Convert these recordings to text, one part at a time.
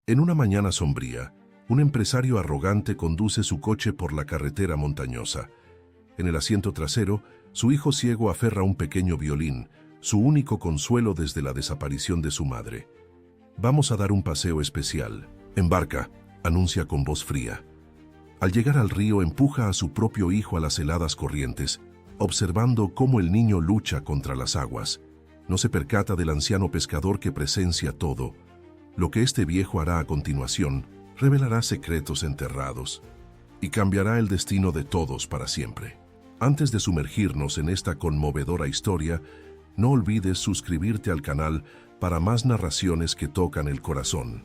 En una mañana sombría, un empresario arrogante conduce su coche por la carretera montañosa. En el asiento trasero, su hijo ciego aferra un pequeño violín, su único consuelo desde la desaparición de su madre. «Vamos a dar un paseo especial. Embarca», anuncia con voz fría. Al llegar al río, empuja a su propio hijo a las heladas corrientes, observando cómo el niño lucha contra las aguas. No se percata del anciano pescador que presencia todo. Lo que este viejo hará a continuación revelará secretos enterrados y cambiará el destino de todos para siempre. Antes de sumergirnos en esta conmovedora historia, no olvides suscribirte al canal para más narraciones que tocan el corazón.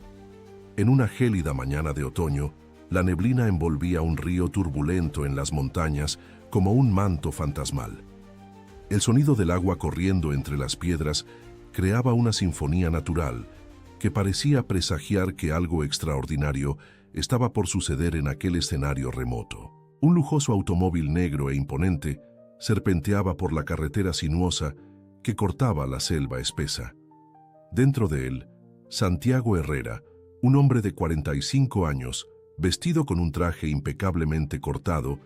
En una gélida mañana de otoño, la neblina envolvía un río turbulento en las montañas como un manto fantasmal. El sonido del agua corriendo entre las piedras creaba una sinfonía natural que parecía presagiar que algo extraordinario estaba por suceder en aquel escenario remoto. Un lujoso automóvil negro e imponente serpenteaba por la carretera sinuosa que cortaba la selva espesa. Dentro de él, Santiago Herrera, un hombre de 45 años, vestido con un traje impecablemente cortado,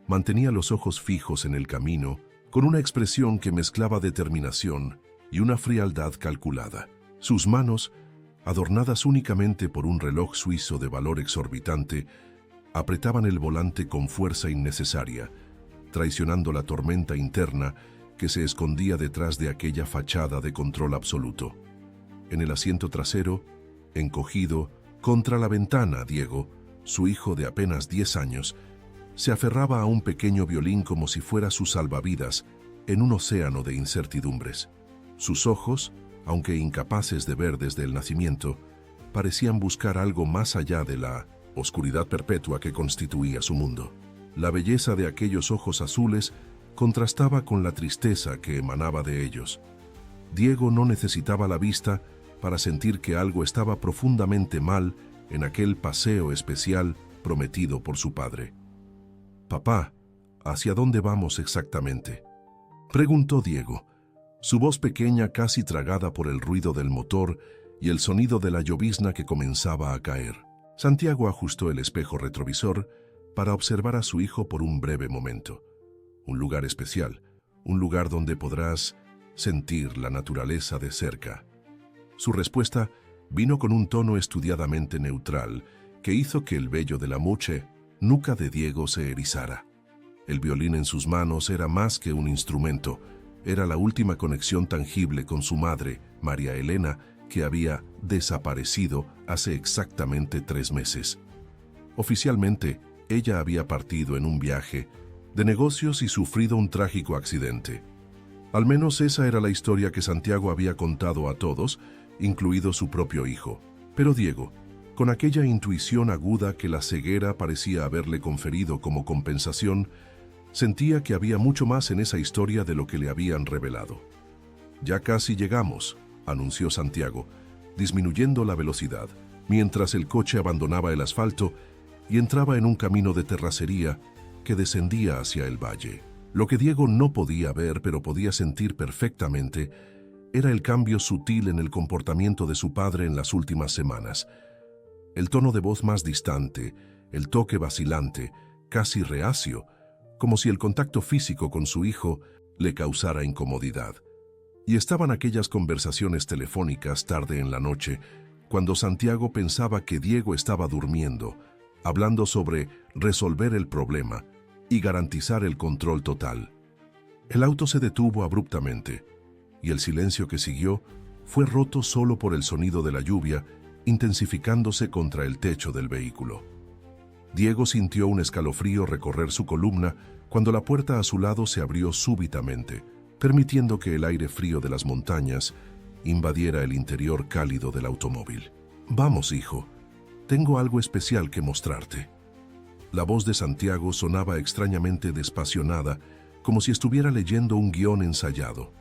mantenía los ojos fijos en el camino, con una expresión que mezclaba determinación y una frialdad calculada. Sus manos, adornadas únicamente por un reloj suizo de valor exorbitante, apretaban el volante con fuerza innecesaria, traicionando la tormenta interna que se escondía detrás de aquella fachada de control absoluto. En el asiento trasero, encogido, contra la ventana, Diego, su hijo de apenas 10 años, se aferraba a un pequeño violín como si fuera su salvavidas en un océano de incertidumbres. Sus ojos, aunque incapaces de ver desde el nacimiento, parecían buscar algo más allá de la oscuridad perpetua que constituía su mundo. La belleza de aquellos ojos azules contrastaba con la tristeza que emanaba de ellos. Diego no necesitaba la vista para sentir que algo estaba profundamente mal en aquel paseo especial prometido por su padre. «Papá, ¿hacia dónde vamos exactamente?», preguntó Diego, su voz pequeña casi tragada por el ruido del motor y el sonido de la llovizna que comenzaba a caer. Santiago ajustó el espejo retrovisor para observar a su hijo por un breve momento. Un lugar especial, un lugar donde podrás sentir la naturaleza de cerca. Su respuesta vino con un tono estudiadamente neutral que hizo que el vello de la nuca de Diego se erizara. El violín en sus manos era más que un instrumento, era la última conexión tangible con su madre, María Elena, que había desaparecido hace exactamente 3 meses. Oficialmente, ella había partido en un viaje de negocios y sufrido un trágico accidente. Al menos esa era la historia que Santiago había contado a todos, incluido su propio hijo. Pero Diego, con aquella intuición aguda que la ceguera parecía haberle conferido como compensación, sentía que había mucho más en esa historia de lo que le habían revelado. «Ya casi llegamos», anunció Santiago, disminuyendo la velocidad, mientras el coche abandonaba el asfalto y entraba en un camino de terracería que descendía hacia el valle. Lo que Diego no podía ver, pero podía sentir perfectamente, era el cambio sutil en el comportamiento de su padre en las últimas semanas. El tono de voz más distante, el toque vacilante, casi reacio, como si el contacto físico con su hijo le causara incomodidad. Y estaban aquellas conversaciones telefónicas tarde en la noche, cuando Santiago pensaba que Diego estaba durmiendo, hablando sobre resolver el problema y garantizar el control total. El auto se detuvo abruptamente, y el silencio que siguió fue roto solo por el sonido de la lluvia, intensificándose contra el techo del vehículo. Diego sintió un escalofrío recorrer su columna cuando la puerta a su lado se abrió súbitamente, permitiendo que el aire frío de las montañas invadiera el interior cálido del automóvil. «Vamos, hijo, tengo algo especial que mostrarte». La voz de Santiago sonaba extrañamente despasionada, como si estuviera leyendo un guión ensayado.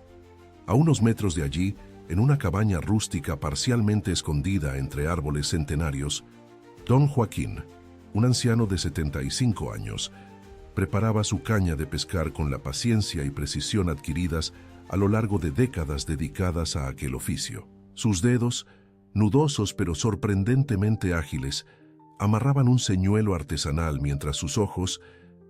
A unos metros de allí, en una cabaña rústica parcialmente escondida entre árboles centenarios, don Joaquín, un anciano de 75 años, preparaba su caña de pescar con la paciencia y precisión adquiridas a lo largo de décadas dedicadas a aquel oficio. Sus dedos, nudosos pero sorprendentemente ágiles, amarraban un señuelo artesanal mientras sus ojos,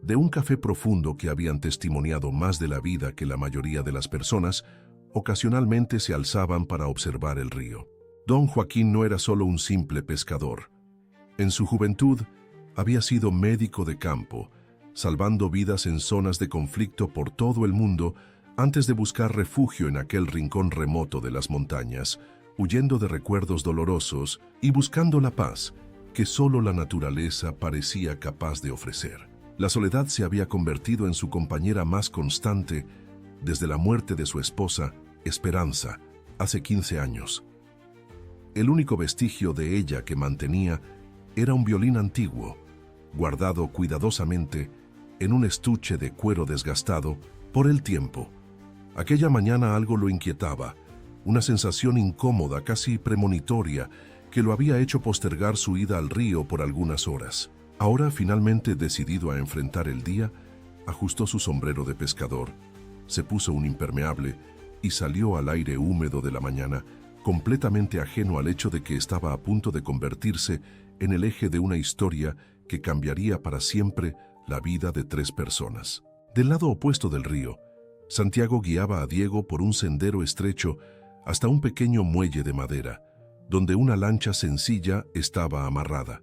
de un café profundo que habían testimoniado más de la vida que la mayoría de las personas, ocasionalmente se alzaban para observar el río. Don Joaquín no era solo un simple pescador. En su juventud, había sido médico de campo, salvando vidas en zonas de conflicto por todo el mundo antes de buscar refugio en aquel rincón remoto de las montañas, huyendo de recuerdos dolorosos y buscando la paz que solo la naturaleza parecía capaz de ofrecer. La soledad se había convertido en su compañera más constante desde la muerte de su esposa, Esperanza, hace 15 años. El único vestigio de ella que mantenía era un violín antiguo, guardado cuidadosamente en un estuche de cuero desgastado por el tiempo. Aquella mañana algo lo inquietaba, una sensación incómoda, casi premonitoria, que lo había hecho postergar su ida al río por algunas horas. Ahora, finalmente decidido a enfrentar el día, ajustó su sombrero de pescador, se puso un impermeable y salió al aire húmedo de la mañana, completamente ajeno al hecho de que estaba a punto de convertirse en el eje de una historia que cambiaría para siempre la vida de 3 personas. Del lado opuesto del río, Santiago guiaba a Diego por un sendero estrecho hasta un pequeño muelle de madera, donde una lancha sencilla estaba amarrada.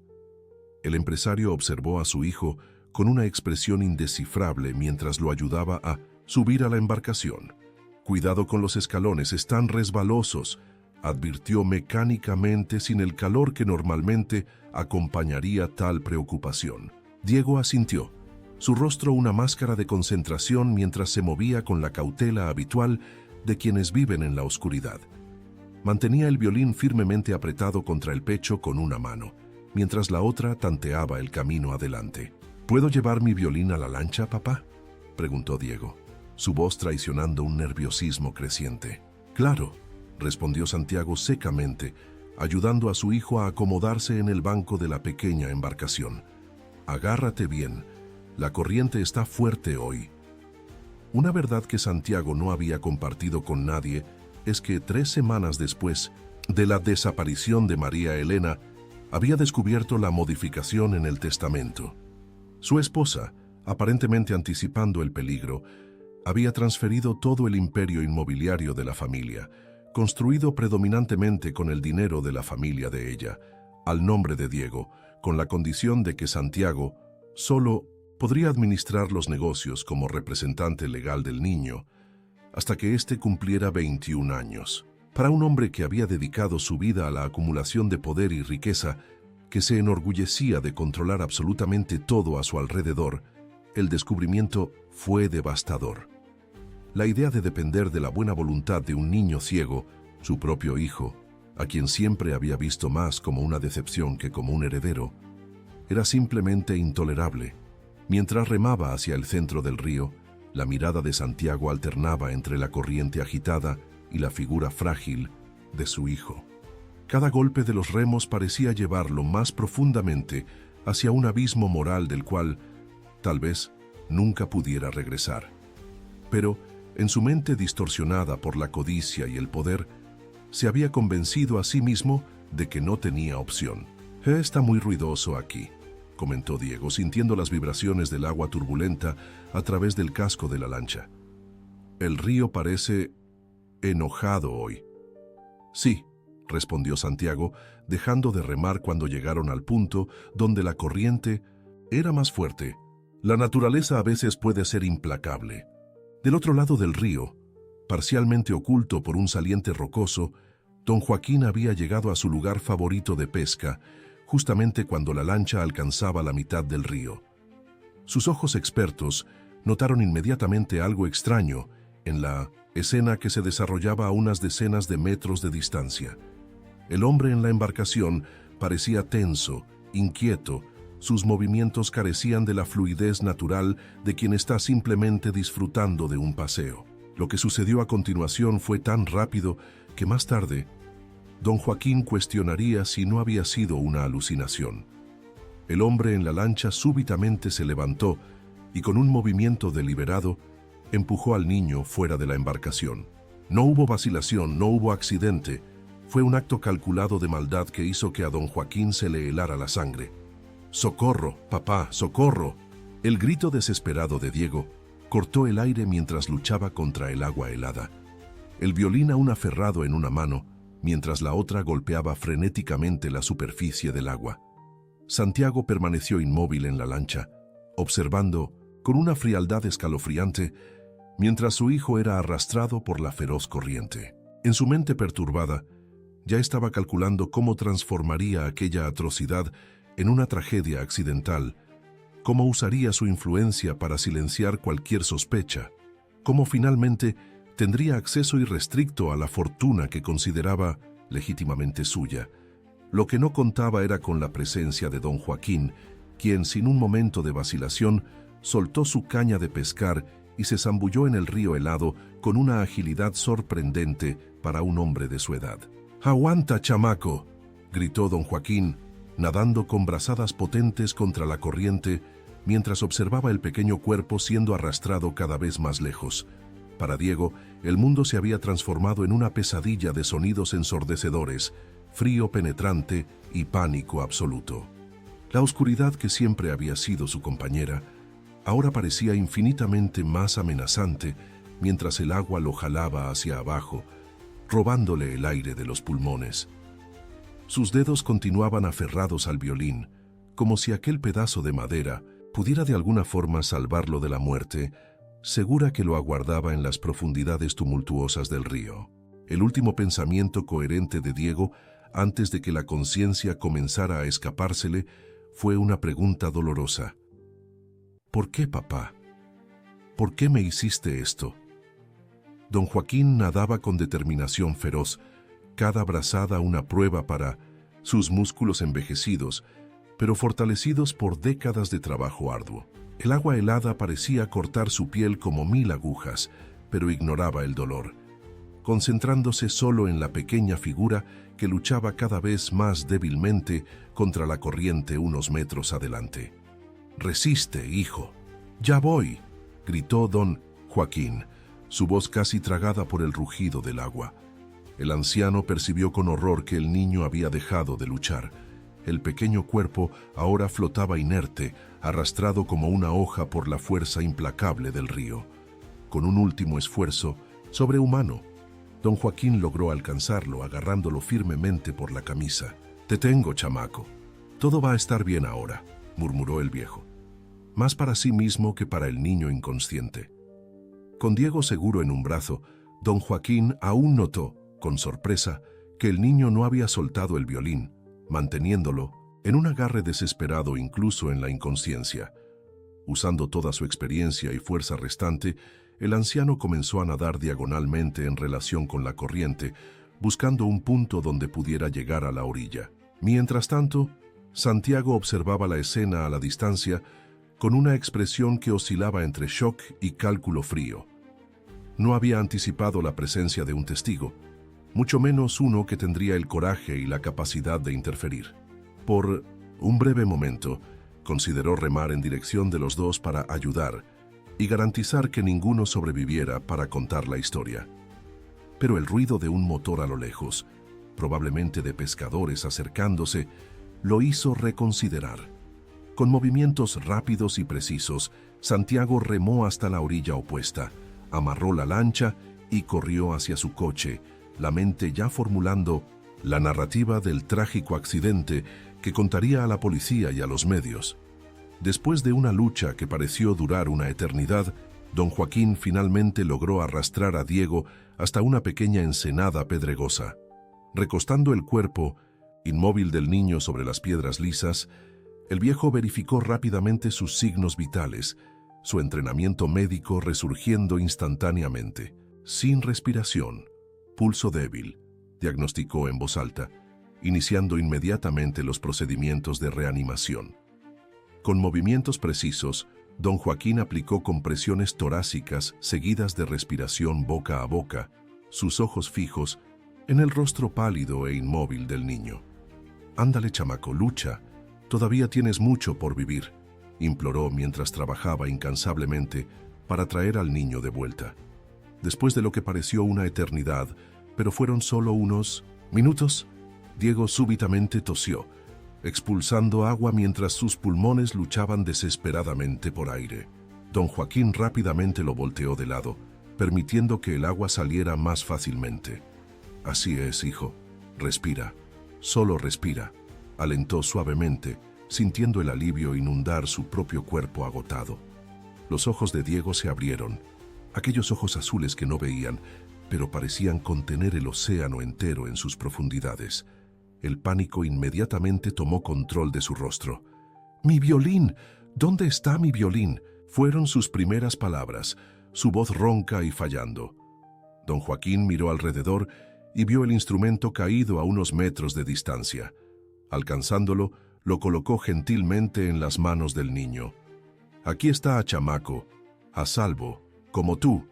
El empresario observó a su hijo con una expresión indescifrable mientras lo ayudaba a subir a la embarcación. «Cuidado con los escalones, están resbalosos», advirtió mecánicamente sin el calor que normalmente acompañaría tal preocupación. Diego asintió, su rostro una máscara de concentración mientras se movía con la cautela habitual de quienes viven en la oscuridad. Mantenía el violín firmemente apretado contra el pecho con una mano, mientras la otra tanteaba el camino adelante. «¿Puedo llevar mi violín a la lancha, papá?», preguntó Diego, su voz traicionando un nerviosismo creciente. «Claro», respondió Santiago secamente, ayudando a su hijo a acomodarse en el banco de la pequeña embarcación. «Agárrate bien, la corriente está fuerte hoy». Una verdad que Santiago no había compartido con nadie es que 3 semanas después de la desaparición de María Elena, había descubierto la modificación en el testamento. Su esposa, aparentemente anticipando el peligro, había transferido todo el imperio inmobiliario de la familia, construido predominantemente con el dinero de la familia de ella, al nombre de Diego, con la condición de que Santiago solo podría administrar los negocios como representante legal del niño, hasta que éste cumpliera 21 años. Para un hombre que había dedicado su vida a la acumulación de poder y riqueza, que se enorgullecía de controlar absolutamente todo a su alrededor, el descubrimiento fue devastador. La idea de depender de la buena voluntad de un niño ciego, su propio hijo, a quien siempre había visto más como una decepción que como un heredero, era simplemente intolerable. Mientras remaba hacia el centro del río, la mirada de Santiago alternaba entre la corriente agitada y la figura frágil de su hijo. Cada golpe de los remos parecía llevarlo más profundamente hacia un abismo moral del cual, tal vez, nunca pudiera regresar. Pero, en su mente distorsionada por la codicia y el poder, se había convencido a sí mismo de que no tenía opción. «Está muy ruidoso aquí», comentó Diego, sintiendo las vibraciones del agua turbulenta a través del casco de la lancha. «El río parece enojado hoy». «Sí», respondió Santiago, dejando de remar cuando llegaron al punto donde la corriente era más fuerte. La naturaleza a veces puede ser implacable. Del otro lado del río, parcialmente oculto por un saliente rocoso, don Joaquín había llegado a su lugar favorito de pesca, justamente cuando la lancha alcanzaba la mitad del río. Sus ojos expertos notaron inmediatamente algo extraño en la escena que se desarrollaba a unas decenas de metros de distancia. El hombre en la embarcación parecía tenso, inquieto, sus movimientos carecían de la fluidez natural de quien está simplemente disfrutando de un paseo. Lo que sucedió a continuación fue tan rápido que más tarde, don Joaquín cuestionaría si no había sido una alucinación. El hombre en la lancha súbitamente se levantó y con un movimiento deliberado empujó al niño fuera de la embarcación. No hubo vacilación, no hubo accidente, Fue un acto calculado de maldad que hizo que a don Joaquín se le helara la sangre. ¡Socorro, papá, socorro! El grito desesperado de Diego cortó el aire mientras luchaba contra el agua helada. El violín aún aferrado en una mano, mientras la otra golpeaba frenéticamente la superficie del agua. Santiago permaneció inmóvil en la lancha, observando, con una frialdad escalofriante, mientras su hijo era arrastrado por la feroz corriente. En su mente perturbada, ya estaba calculando cómo transformaría aquella atrocidad en una tragedia accidental, cómo usaría su influencia para silenciar cualquier sospecha, cómo finalmente tendría acceso irrestricto a la fortuna que consideraba legítimamente suya. Lo que no contaba era con la presencia de don Joaquín, quien, sin un momento de vacilación, soltó su caña de pescar y se zambulló en el río helado con una agilidad sorprendente para un hombre de su edad. «¡Aguanta, chamaco!», gritó don Joaquín, nadando con brazadas potentes contra la corriente, mientras observaba el pequeño cuerpo siendo arrastrado cada vez más lejos. Para Diego, el mundo se había transformado en una pesadilla de sonidos ensordecedores, frío penetrante y pánico absoluto. La oscuridad que siempre había sido su compañera, ahora parecía infinitamente más amenazante mientras el agua lo jalaba hacia abajo, robándole el aire de los pulmones. Sus dedos continuaban aferrados al violín, como si aquel pedazo de madera pudiera de alguna forma salvarlo de la muerte, segura que lo aguardaba en las profundidades tumultuosas del río. El último pensamiento coherente de Diego, antes de que la conciencia comenzara a escapársele, fue una pregunta dolorosa. «¿Por qué, papá? ¿Por qué me hiciste esto?». Don Joaquín nadaba con determinación feroz, cada brazada una prueba para sus músculos envejecidos, pero fortalecidos por décadas de trabajo arduo. El agua helada parecía cortar su piel como 1000 agujas, pero ignoraba el dolor, concentrándose solo en la pequeña figura que luchaba cada vez más débilmente contra la corriente unos metros adelante. «Resiste, hijo». «Ya voy», gritó don Joaquín, su voz casi tragada por el rugido del agua. El anciano percibió con horror que el niño había dejado de luchar. El pequeño cuerpo ahora flotaba inerte, arrastrado como una hoja por la fuerza implacable del río. Con un último esfuerzo sobrehumano, don Joaquín logró alcanzarlo, agarrándolo firmemente por la camisa. «Te tengo, chamaco. Todo va a estar bien ahora», murmuró el viejo, más para sí mismo que para el niño inconsciente. Con Diego seguro en un brazo, don Joaquín aún notó, con sorpresa, que el niño no había soltado el violín, manteniéndolo en un agarre desesperado incluso en la inconsciencia. Usando toda su experiencia y fuerza restante, el anciano comenzó a nadar diagonalmente en relación con la corriente, buscando un punto donde pudiera llegar a la orilla. Mientras tanto, Santiago observaba la escena a la distancia con una expresión que oscilaba entre shock y cálculo frío. No había anticipado la presencia de un testigo, mucho menos uno que tendría el coraje y la capacidad de interferir. Por un breve momento, consideró remar en dirección de los dos para ayudar y garantizar que ninguno sobreviviera para contar la historia. Pero el ruido de un motor a lo lejos, probablemente de pescadores acercándose, lo hizo reconsiderar. Con movimientos rápidos y precisos, Santiago remó hasta la orilla opuesta, amarró la lancha y corrió hacia su coche, la mente ya formulando la narrativa del trágico accidente que contaría a la policía y a los medios. Después de una lucha que pareció durar una eternidad, don Joaquín finalmente logró arrastrar a Diego hasta una pequeña ensenada pedregosa. Recostando el cuerpo inmóvil del niño sobre las piedras lisas, el viejo verificó rápidamente sus signos vitales, su entrenamiento médico resurgiendo instantáneamente. Sin respiración, pulso débil, diagnosticó en voz alta, iniciando inmediatamente los procedimientos de reanimación. Con movimientos precisos, don Joaquín aplicó compresiones torácicas seguidas de respiración boca a boca, sus ojos fijos en el rostro pálido e inmóvil del niño. «Ándale, chamaco, lucha. Todavía tienes mucho por vivir», imploró mientras trabajaba incansablemente para traer al niño de vuelta. Después de lo que pareció una eternidad, pero fueron solo unos Minutos. Diego súbitamente tosió, expulsando agua mientras sus pulmones luchaban desesperadamente por aire. Don Joaquín rápidamente lo volteó de lado, permitiendo que el agua saliera más fácilmente. Así es, hijo. Respira. Solo respira. Alentó suavemente, sintiendo el alivio inundar su propio cuerpo agotado. Los ojos de Diego se abrieron, aquellos ojos azules que no veían, pero parecían contener el océano entero en sus profundidades. El pánico inmediatamente tomó control de su rostro. «¡Mi violín! ¿Dónde está mi violín?», fueron sus primeras palabras, su voz ronca y fallando. Don Joaquín miró alrededor y vio el instrumento caído a unos metros de distancia. Alcanzándolo, lo colocó gentilmente en las manos del niño. «Aquí está, chamaco, a salvo, como tú».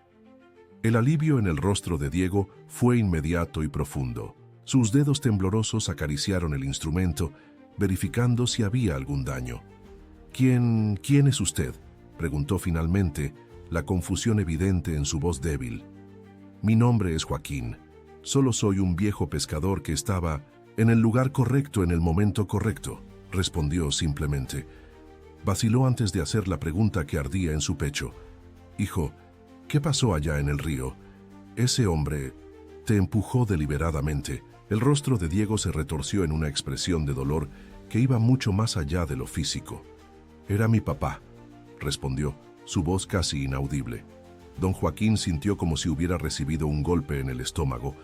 El alivio en el rostro de Diego fue inmediato y profundo. Sus dedos temblorosos acariciaron el instrumento, verificando si había algún daño. ¿Quién es usted?», preguntó finalmente, la confusión evidente en su voz débil. «Mi nombre es Joaquín. Solo soy un viejo pescador que estaba en el lugar correcto en el momento correcto», respondió simplemente. Vaciló antes de hacer la pregunta que ardía en su pecho. «Hijo, ¿qué pasó allá en el río? Ese hombre te empujó deliberadamente». El rostro de Diego se retorció en una expresión de dolor que iba mucho más allá de lo físico. «Era mi papá», respondió, su voz casi inaudible. Don Joaquín sintió como si hubiera recibido un golpe en el estómago.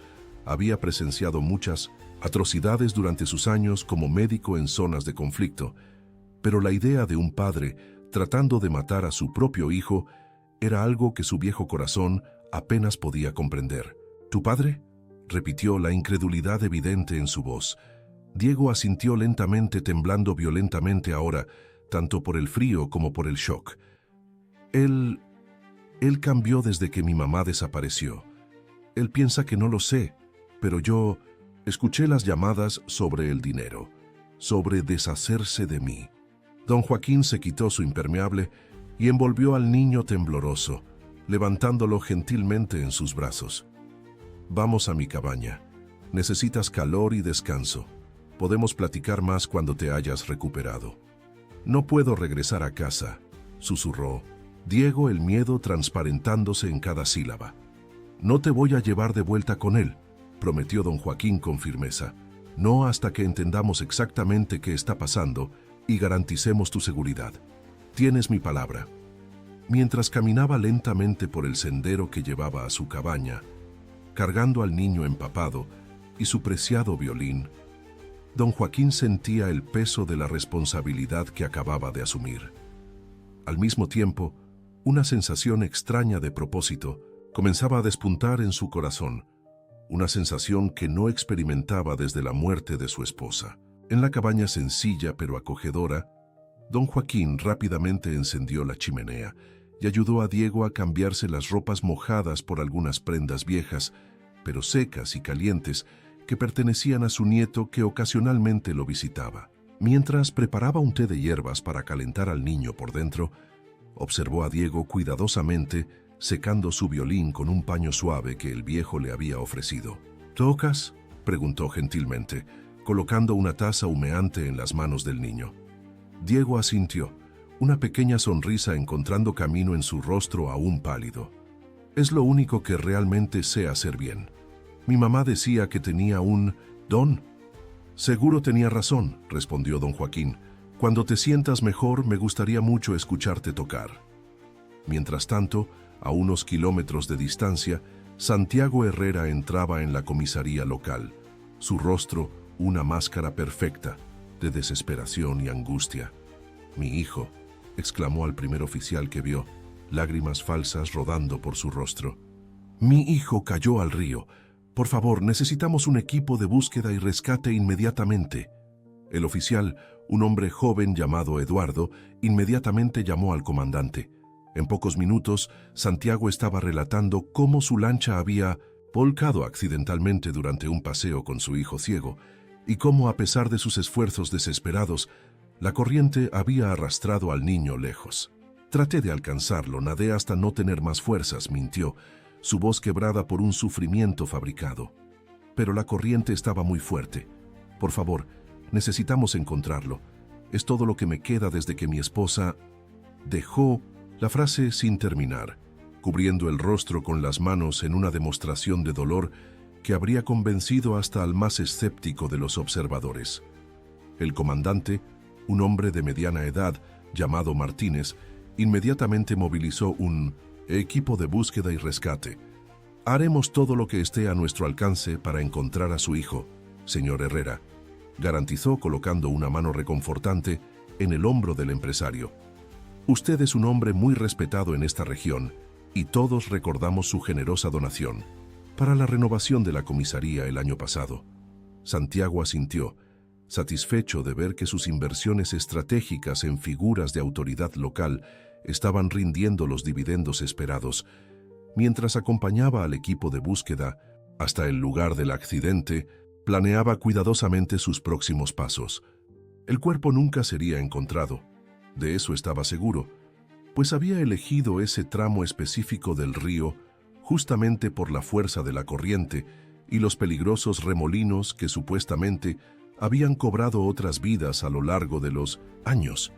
Había presenciado muchas atrocidades durante sus años como médico en zonas de conflicto, pero la idea de un padre tratando de matar a su propio hijo era algo que su viejo corazón apenas podía comprender. «¿Tu padre?», repitió, la incredulidad evidente en su voz. Diego asintió lentamente, temblando violentamente ahora, tanto por el frío como por el shock. Él cambió desde que mi mamá desapareció. Él piensa que no lo sé, pero yo escuché las llamadas sobre el dinero, sobre deshacerse de mí». Don Joaquín se quitó su impermeable y envolvió al niño tembloroso, levantándolo gentilmente en sus brazos. «Vamos a mi cabaña. Necesitas calor y descanso. Podemos platicar más cuando te hayas recuperado». «No puedo regresar a casa», susurró Diego, el miedo transparentándose en cada sílaba. «No te voy a llevar de vuelta con él», prometió don Joaquín con firmeza. «No hasta que entendamos exactamente qué está pasando y garanticemos tu seguridad. Tienes mi palabra». Mientras caminaba lentamente por el sendero que llevaba a su cabaña, cargando al niño empapado y su preciado violín, don Joaquín sentía el peso de la responsabilidad que acababa de asumir. Al mismo tiempo, una sensación extraña de propósito comenzaba a despuntar en su corazón, una sensación que no experimentaba desde la muerte de su esposa. En la cabaña sencilla pero acogedora, don Joaquín rápidamente encendió la chimenea y ayudó a Diego a cambiarse las ropas mojadas por algunas prendas viejas, pero secas y calientes, que pertenecían a su nieto que ocasionalmente lo visitaba. Mientras preparaba un té de hierbas para calentar al niño por dentro, observó a Diego cuidadosamente secando su violín con un paño suave que el viejo le había ofrecido. «¿Tocas?», preguntó gentilmente, colocando una taza humeante en las manos del niño. Diego asintió, una pequeña sonrisa encontrando camino en su rostro aún pálido. «Es lo único que realmente sé hacer bien. Mi mamá decía que tenía un don». «Seguro tenía razón», respondió don Joaquín. «Cuando te sientas mejor, me gustaría mucho escucharte tocar». Mientras tanto, a unos kilómetros de distancia, Santiago Herrera entraba en la comisaría local, su rostro una máscara perfecta de desesperación y angustia. «Mi hijo», exclamó al primer oficial que vio, lágrimas falsas rodando por su rostro. «Mi hijo cayó al río. Por favor, necesitamos un equipo de búsqueda y rescate inmediatamente». El oficial, un hombre joven llamado Eduardo, inmediatamente llamó al comandante. En pocos minutos, Santiago estaba relatando cómo su lancha había volcado accidentalmente durante un paseo con su hijo ciego, y cómo, a pesar de sus esfuerzos desesperados, la corriente había arrastrado al niño lejos. «Traté de alcanzarlo, nadé hasta no tener más fuerzas», mintió, su voz quebrada por un sufrimiento fabricado. pero la corriente estaba muy fuerte. Por favor, necesitamos encontrarlo. Es todo lo que me queda desde que mi esposa... Dejó la frase sin terminar, cubriendo el rostro con las manos en una demostración de dolor que habría convencido hasta al más escéptico de los observadores. El comandante, un hombre de mediana edad llamado Martínez, inmediatamente movilizó un equipo de búsqueda y rescate. Haremos todo lo que esté a nuestro alcance para encontrar a su hijo, señor Herrera, garantizó colocando una mano reconfortante en el hombro del empresario. Usted es un hombre muy respetado en esta región y todos recordamos su generosa donación para la renovación de la comisaría el año pasado. Santiago asintió, satisfecho de ver que sus inversiones estratégicas en figuras de autoridad local estaban rindiendo los dividendos esperados, mientras acompañaba al equipo de búsqueda hasta el lugar del accidente. Planeaba cuidadosamente sus próximos pasos. El cuerpo nunca sería encontrado, de eso estaba seguro, pues había elegido ese tramo específico del río justamente por la fuerza de la corriente y los peligrosos remolinos que supuestamente habían cobrado otras vidas a lo largo de los años.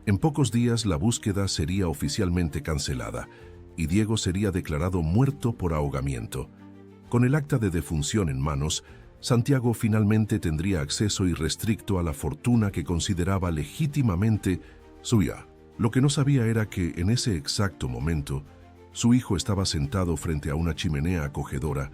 En pocos días la búsqueda sería oficialmente cancelada y Diego sería declarado muerto por ahogamiento. Con el acta de defunción en manos, Santiago finalmente tendría acceso irrestricto a la fortuna que consideraba legítimamente suya. Lo que no sabía era que, en ese exacto momento, su hijo estaba sentado frente a una chimenea acogedora,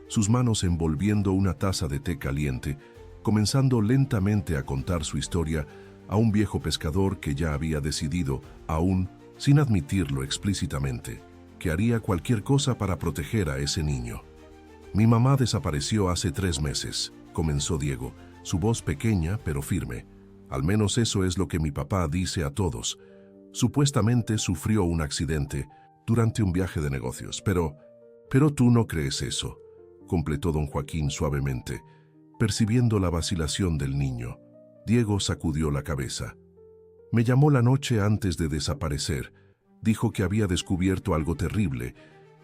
sus manos envolviendo una taza de té caliente, comenzando lentamente a contar su historia a un viejo pescador que ya había decidido, aún sin admitirlo explícitamente, que haría cualquier cosa para proteger a ese niño. Mi mamá desapareció hace 3 meses, comenzó Diego, su voz pequeña pero firme. Al menos eso es lo que mi papá dice a todos. Supuestamente sufrió un accidente durante un viaje de negocios, pero tú no crees eso, completó don Joaquín suavemente, percibiendo la vacilación del niño. Diego sacudió la cabeza. Me llamó la noche antes de desaparecer. Dijo que había descubierto algo terrible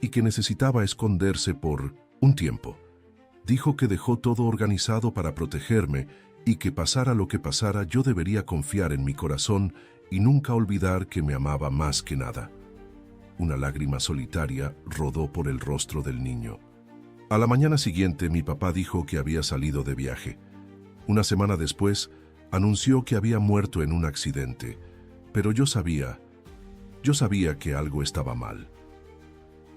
y que necesitaba esconderse por un tiempo. Dijo que dejó todo organizado para protegerme y que pasara lo que pasara yo debería confiar en mi corazón y nunca olvidar que me amaba más que nada. Una lágrima solitaria rodó por el rostro del niño. A la mañana siguiente mi papá dijo que había salido de viaje. Una semana después, anunció que había muerto en un accidente, pero yo sabía que algo estaba mal.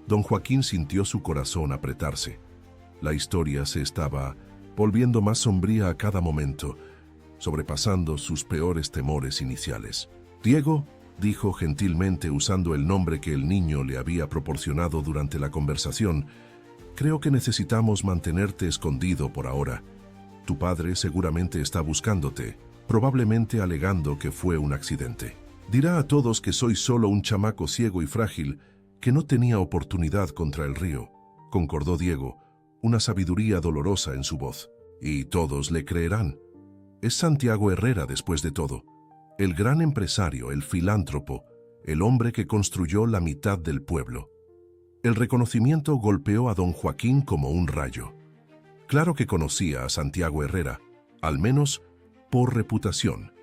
Don Joaquín sintió su corazón apretarse. La historia se estaba volviendo más sombría a cada momento, sobrepasando sus peores temores iniciales. Diego, dijo gentilmente usando el nombre que el niño le había proporcionado durante la conversación, creo que necesitamos mantenerte escondido por ahora. Tu padre seguramente está buscándote, probablemente alegando que fue un accidente. Dirá a todos que soy solo un chamaco ciego y frágil que no tenía oportunidad contra el río, concordó Diego, una sabiduría dolorosa en su voz. Y todos le creerán. Es Santiago Herrera después de todo, el gran empresario, el filántropo, el hombre que construyó la mitad del pueblo. El reconocimiento golpeó a don Joaquín como un rayo. Claro que conocía a Santiago Herrera, al menos por reputación.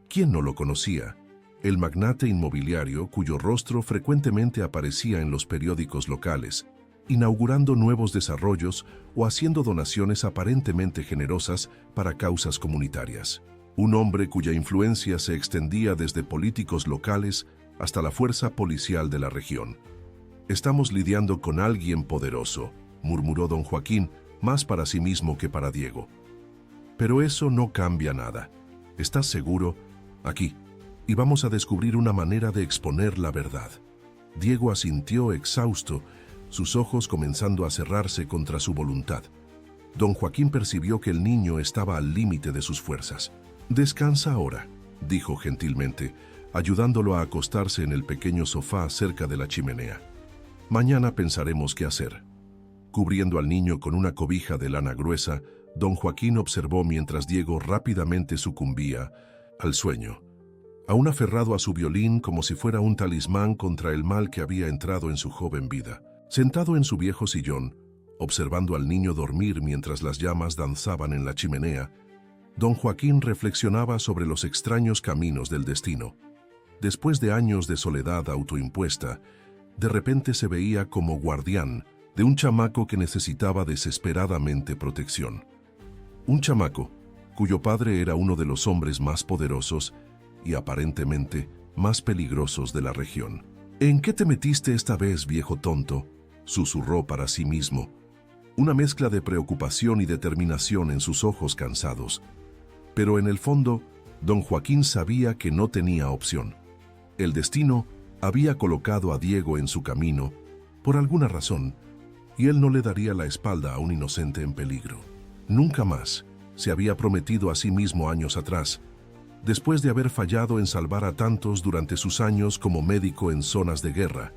¿Quién no lo conocía? El magnate inmobiliario cuyo rostro frecuentemente aparecía en los periódicos locales, inaugurando nuevos desarrollos o haciendo donaciones aparentemente generosas para causas comunitarias. Un hombre cuya influencia se extendía desde políticos locales hasta la fuerza policial de la región. Estamos lidiando con alguien poderoso, murmuró don Joaquín, más para sí mismo que para Diego. Pero eso no cambia nada. ¿Estás seguro? Aquí. Y vamos a descubrir una manera de exponer la verdad. Diego asintió exhausto, sus ojos comenzando a cerrarse contra su voluntad. Don Joaquín percibió que el niño estaba al límite de sus fuerzas. «Descansa ahora», dijo gentilmente, ayudándolo a acostarse en el pequeño sofá cerca de la chimenea. «Mañana pensaremos qué hacer». Cubriendo al niño con una cobija de lana gruesa, don Joaquín observó mientras Diego rápidamente sucumbía al sueño, aún aferrado a su violín como si fuera un talismán contra el mal que había entrado en su joven vida. Sentado en su viejo sillón, Observando al niño dormir mientras las llamas danzaban en la chimenea, don Joaquín reflexionaba sobre los extraños caminos del destino. Después de años de soledad autoimpuesta, de repente se veía como guardián de un chamaco que necesitaba desesperadamente protección. Un chamaco cuyo padre era uno de los hombres más poderosos y aparentemente más peligrosos de la región. ¿En qué te metiste esta vez, viejo tonto?, susurró para sí mismo, una mezcla de preocupación y determinación en sus ojos cansados. Pero en el fondo, don Joaquín sabía que no tenía opción. El destino había colocado a Diego en su camino por alguna razón, y él no le daría la espalda a un inocente en peligro. Nunca más se había prometido a sí mismo años atrás, después de haber fallado en salvar a tantos durante sus años como médico en zonas de guerra.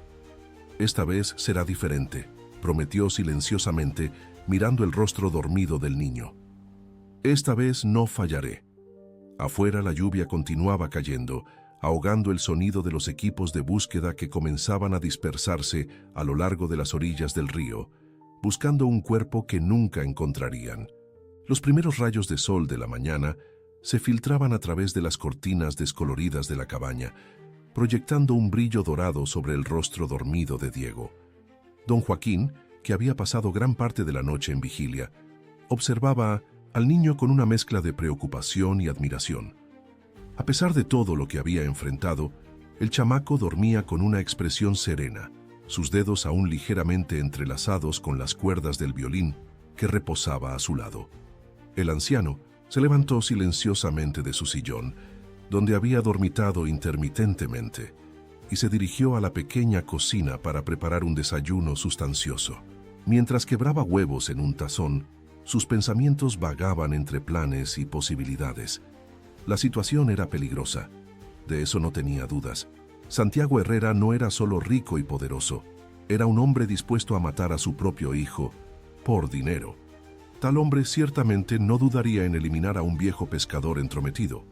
Esta vez será diferente, prometió silenciosamente, mirando el rostro dormido del niño. Esta vez no fallaré. Afuera la lluvia continuaba cayendo, ahogando el sonido de los equipos de búsqueda que comenzaban a dispersarse a lo largo de las orillas del río, buscando un cuerpo que nunca encontrarían. Los primeros rayos de sol de la mañana se filtraban a través de las cortinas descoloridas de la cabaña, proyectando un brillo dorado sobre el rostro dormido de Diego. Don Joaquín, que había pasado gran parte de la noche en vigilia, observaba al niño con una mezcla de preocupación y admiración. A pesar de todo lo que había enfrentado, el chamaco dormía con una expresión serena, sus dedos aún ligeramente entrelazados con las cuerdas del violín que reposaba a su lado. El anciano se levantó silenciosamente de su sillón, donde había dormitado intermitentemente, y se dirigió a la pequeña cocina para preparar un desayuno sustancioso. Mientras quebraba huevos en un tazón, sus pensamientos vagaban entre planes y posibilidades. La situación era peligrosa, de eso no tenía dudas. Santiago Herrera no era solo rico y poderoso, era un hombre dispuesto a matar a su propio hijo por dinero. Tal hombre ciertamente no dudaría en eliminar a un viejo pescador entrometido.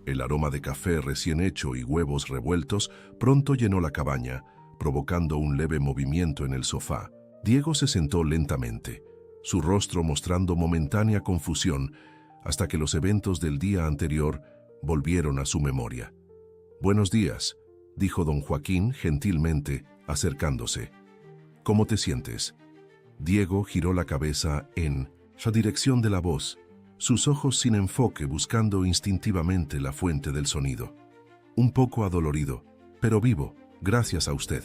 El aroma de café recién hecho y huevos revueltos pronto llenó la cabaña, provocando un leve movimiento en el sofá. Diego se sentó lentamente, su rostro mostrando momentánea confusión, hasta que los eventos del día anterior volvieron a su memoria. «Buenos días», dijo don Joaquín gentilmente, acercándose. «¿Cómo te sientes?» Diego giró la cabeza en la dirección de la voz, sus ojos sin enfoque buscando instintivamente la fuente del sonido. «Un poco adolorido, pero vivo, gracias a usted».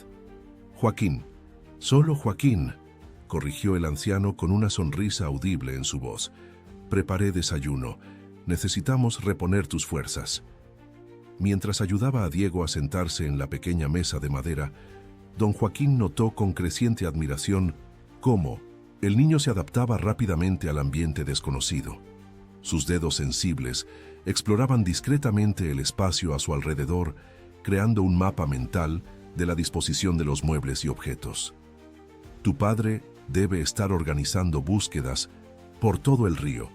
«Joaquín, solo Joaquín», corrigió el anciano con una sonrisa audible en su voz. «Preparé desayuno. Necesitamos reponer tus fuerzas». Mientras ayudaba a Diego a sentarse en la pequeña mesa de madera, don Joaquín notó con creciente admiración cómo el niño se adaptaba rápidamente al ambiente desconocido. Sus dedos sensibles exploraban discretamente el espacio a su alrededor, creando un mapa mental de la disposición de los muebles y objetos. «Tu padre debe estar organizando búsquedas por todo el río»,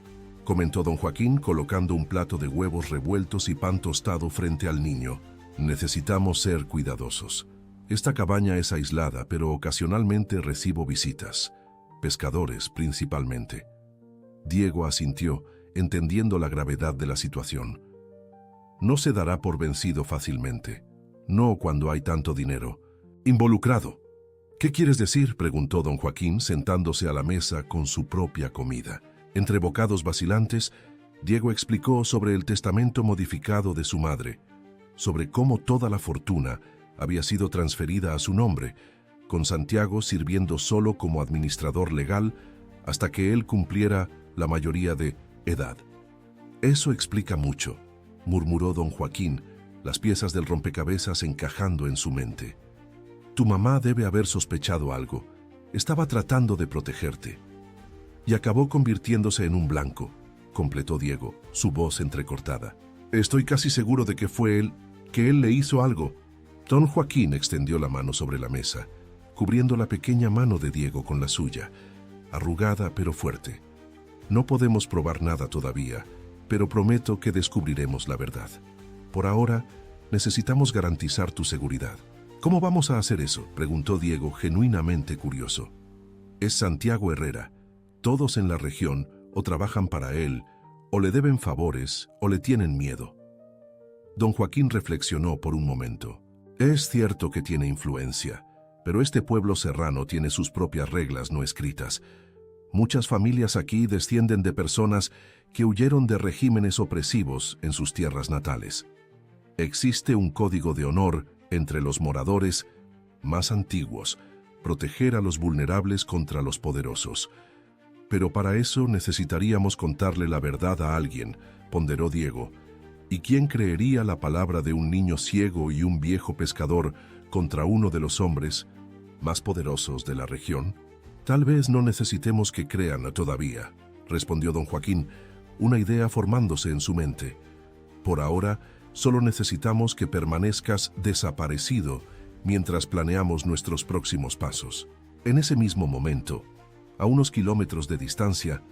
comentó don Joaquín colocando un plato de huevos revueltos y pan tostado frente al niño. «Necesitamos ser cuidadosos. Esta cabaña es aislada, pero ocasionalmente recibo visitas. Pescadores principalmente». Diego asintió, entendiendo la gravedad de la situación. «No se dará por vencido fácilmente. No cuando hay tanto dinero involucrado». «¿Qué quieres decir?», preguntó don Joaquín, sentándose a la mesa con su propia comida. Entre bocados vacilantes, Diego explicó sobre el testamento modificado de su madre, sobre cómo toda la fortuna había sido transferida a su nombre, con Santiago sirviendo solo como administrador legal hasta que él cumpliera la mayoría de edad. «Eso explica mucho», murmuró don Joaquín, las piezas del rompecabezas encajando en su mente. «Tu mamá debe haber sospechado algo. Estaba tratando de protegerte. Y acabó convirtiéndose en un blanco», completó Diego, su voz entrecortada. «Estoy casi seguro de que fue él, que él le hizo algo». Don Joaquín extendió la mano sobre la mesa, cubriendo la pequeña mano de Diego con la suya, arrugada pero fuerte. «No podemos probar nada todavía, pero prometo que descubriremos la verdad. Por ahora, necesitamos garantizar tu seguridad». «¿Cómo vamos a hacer eso?», preguntó Diego, genuinamente curioso. Es Santiago Herrera. Todos en la región o trabajan para él, o le deben favores, o le tienen miedo. Don Joaquín reflexionó por un momento. Es cierto que tiene influencia, pero este pueblo serrano tiene sus propias reglas no escritas. Muchas familias aquí descienden de personas que huyeron de regímenes opresivos en sus tierras natales. Existe un código de honor entre los moradores más antiguos, proteger a los vulnerables contra los poderosos. Pero para eso necesitaríamos contarle la verdad a alguien, ponderó Diego. ¿Y quién creería la palabra de un niño ciego y un viejo pescador contra uno de los hombres más poderosos de la región? Tal vez no necesitemos que crean todavía, respondió don Joaquín, una idea formándose en su mente. Por ahora, solo necesitamos que permanezcas desaparecido mientras planeamos nuestros próximos pasos. En ese mismo momento, a unos kilómetros de distancia,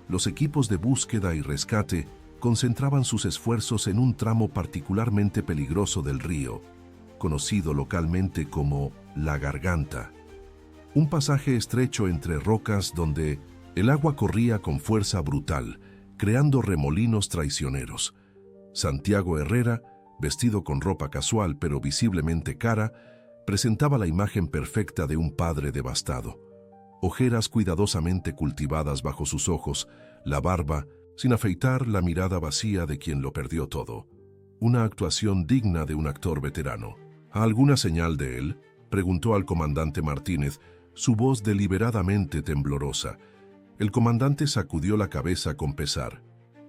los equipos de búsqueda y rescate concentraban sus esfuerzos en un tramo particularmente peligroso del río, conocido localmente como La Garganta. Un pasaje estrecho entre rocas donde el agua corría con fuerza brutal, creando remolinos traicioneros. Santiago Herrera, vestido con ropa casual pero visiblemente cara, presentaba la imagen perfecta de un padre devastado. Ojeras cuidadosamente cultivadas bajo sus ojos, la barba, sin afeitar, la mirada vacía de quien lo perdió todo. Una actuación digna de un actor veterano. ¿Alguna señal de él?, preguntó al comandante Martínez, su voz deliberadamente temblorosa. El comandante sacudió la cabeza con pesar.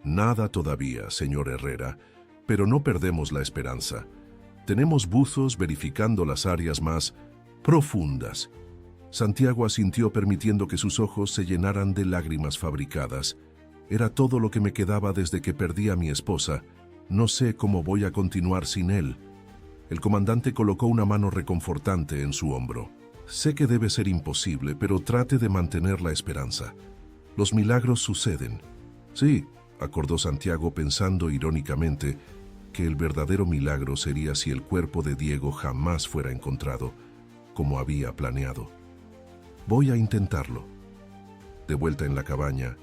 Nada todavía, señor Herrera, pero no perdemos la esperanza. Tenemos buzos verificando las áreas más profundas. Santiago asintió permitiendo que sus ojos se llenaran de lágrimas fabricadas. Era todo lo que me quedaba desde que perdí a mi esposa. No sé cómo voy a continuar sin él. El comandante colocó una mano reconfortante en su hombro. Sé que debe ser imposible, pero trate de mantener la esperanza. Los milagros suceden. Sí, acordó Santiago pensando irónicamente que el verdadero milagro sería si el cuerpo de Diego jamás fuera encontrado, como había planeado. Voy a intentarlo. De vuelta en la cabaña,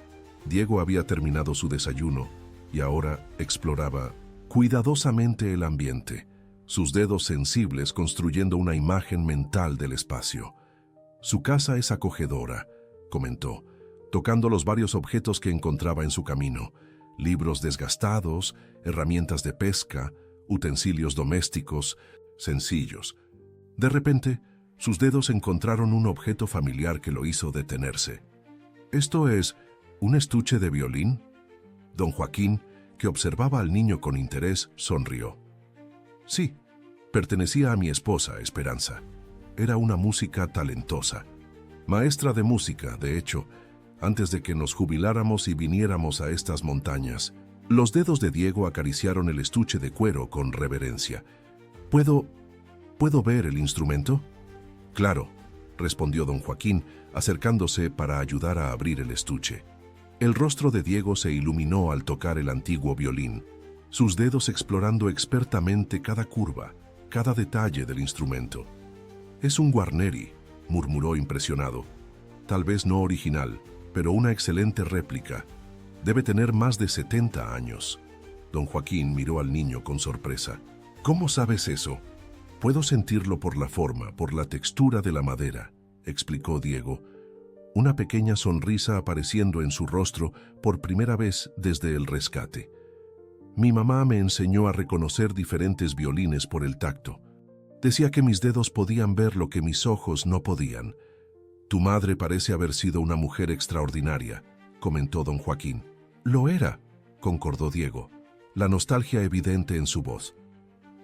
Diego había terminado su desayuno y ahora exploraba cuidadosamente el ambiente, sus dedos sensibles construyendo una imagen mental del espacio. Su casa es acogedora, comentó, tocando los varios objetos que encontraba en su camino: libros desgastados, herramientas de pesca, utensilios domésticos, sencillos. De repente, sus dedos encontraron un objeto familiar que lo hizo detenerse. ¿Esto es un estuche de violín? Don Joaquín, que observaba al niño con interés, sonrió. Sí, pertenecía a mi esposa, Esperanza. Era una música talentosa. Maestra de música, de hecho, antes de que nos jubiláramos y viniéramos a estas montañas. Los dedos de Diego acariciaron el estuche de cuero con reverencia. ¿Puedo ver el instrumento? Claro, respondió don Joaquín, acercándose para ayudar a abrir el estuche. El rostro de Diego se iluminó al tocar el antiguo violín, sus dedos explorando expertamente cada curva, cada detalle del instrumento. Es un Guarneri, murmuró impresionado. Tal vez no original, pero una excelente réplica. Debe tener más de 70 años. Don Joaquín miró al niño con sorpresa. ¿Cómo sabes eso? Puedo sentirlo por la forma, por la textura de la madera, explicó Diego, una pequeña sonrisa apareciendo en su rostro por primera vez desde el rescate. Mi mamá me enseñó a reconocer diferentes violines por el tacto. Decía que mis dedos podían ver lo que mis ojos no podían. Tu madre parece haber sido una mujer extraordinaria, comentó don Joaquín. Lo era, concordó Diego, la nostalgia evidente en su voz.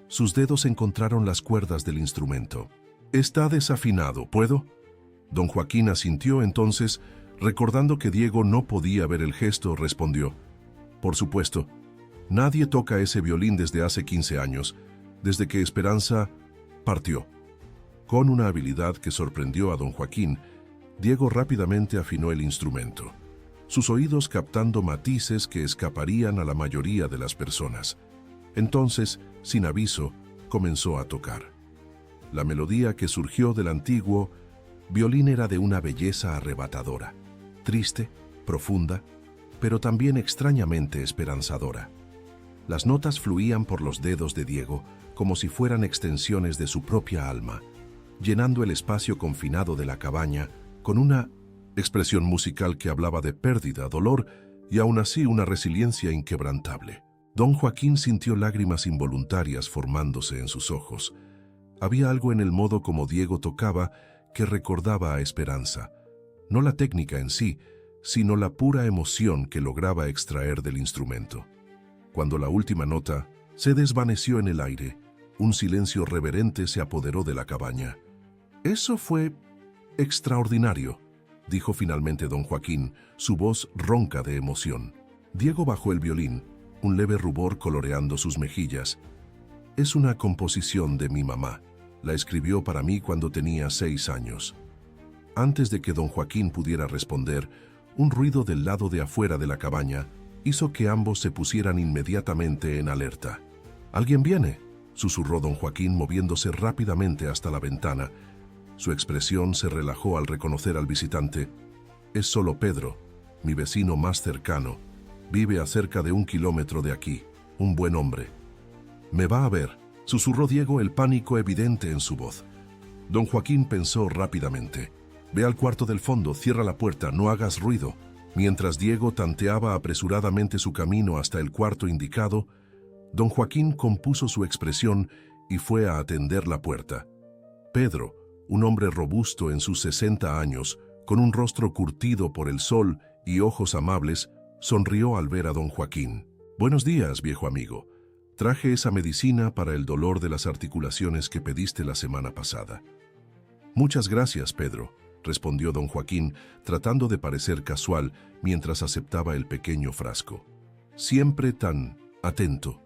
Sus dedos encontraron las cuerdas del instrumento. Está desafinado, ¿puedo? Don Joaquín asintió entonces, recordando que Diego no podía ver el gesto, respondió. Por supuesto, nadie toca ese violín desde hace 15 años, desde que Esperanza partió. Con una habilidad que sorprendió a don Joaquín, Diego rápidamente afinó el instrumento, sus oídos captando matices que escaparían a la mayoría de las personas. Entonces, sin aviso, comenzó a tocar. La melodía que surgió del antiguo Violín era de una belleza arrebatadora, triste, profunda, pero también extrañamente esperanzadora. Las notas fluían por los dedos de Diego como si fueran extensiones de su propia alma, llenando el espacio confinado de la cabaña con una expresión musical que hablaba de pérdida, dolor y aún así una resiliencia inquebrantable. Don Joaquín sintió lágrimas involuntarias formándose en sus ojos. Había algo en el modo como Diego tocaba que recordaba a Esperanza, no la técnica en sí, sino la pura emoción que lograba extraer del instrumento. Cuando la última nota se desvaneció en el aire, un silencio reverente se apoderó de la cabaña. «Eso fue extraordinario», dijo finalmente don Joaquín, su voz ronca de emoción. Diego bajó el violín, un leve rubor coloreando sus mejillas. «Es una composición de mi mamá. La escribió para mí cuando tenía 6 años». Antes de que don Joaquín pudiera responder, un ruido del lado de afuera de la cabaña hizo que ambos se pusieran inmediatamente en alerta. «¿Alguien viene?», susurró don Joaquín moviéndose rápidamente hasta la ventana. Su expresión se relajó al reconocer al visitante. «Es solo Pedro, mi vecino más cercano. Vive a cerca de 1 kilómetro de aquí. Un buen hombre». «Me va a ver», susurró Diego, el pánico evidente en su voz. Don Joaquín pensó rápidamente. «Ve al cuarto del fondo, cierra la puerta, no hagas ruido». Mientras Diego tanteaba apresuradamente su camino hasta el cuarto indicado, don Joaquín compuso su expresión y fue a atender la puerta. Pedro, un hombre robusto en sus 60 años, con un rostro curtido por el sol y ojos amables, sonrió al ver a don Joaquín. «Buenos días, viejo amigo. Traje esa medicina para el dolor de las articulaciones que pediste la semana pasada». «Muchas gracias, Pedro», respondió don Joaquín, tratando de parecer casual mientras aceptaba el pequeño frasco. «Siempre tan atento».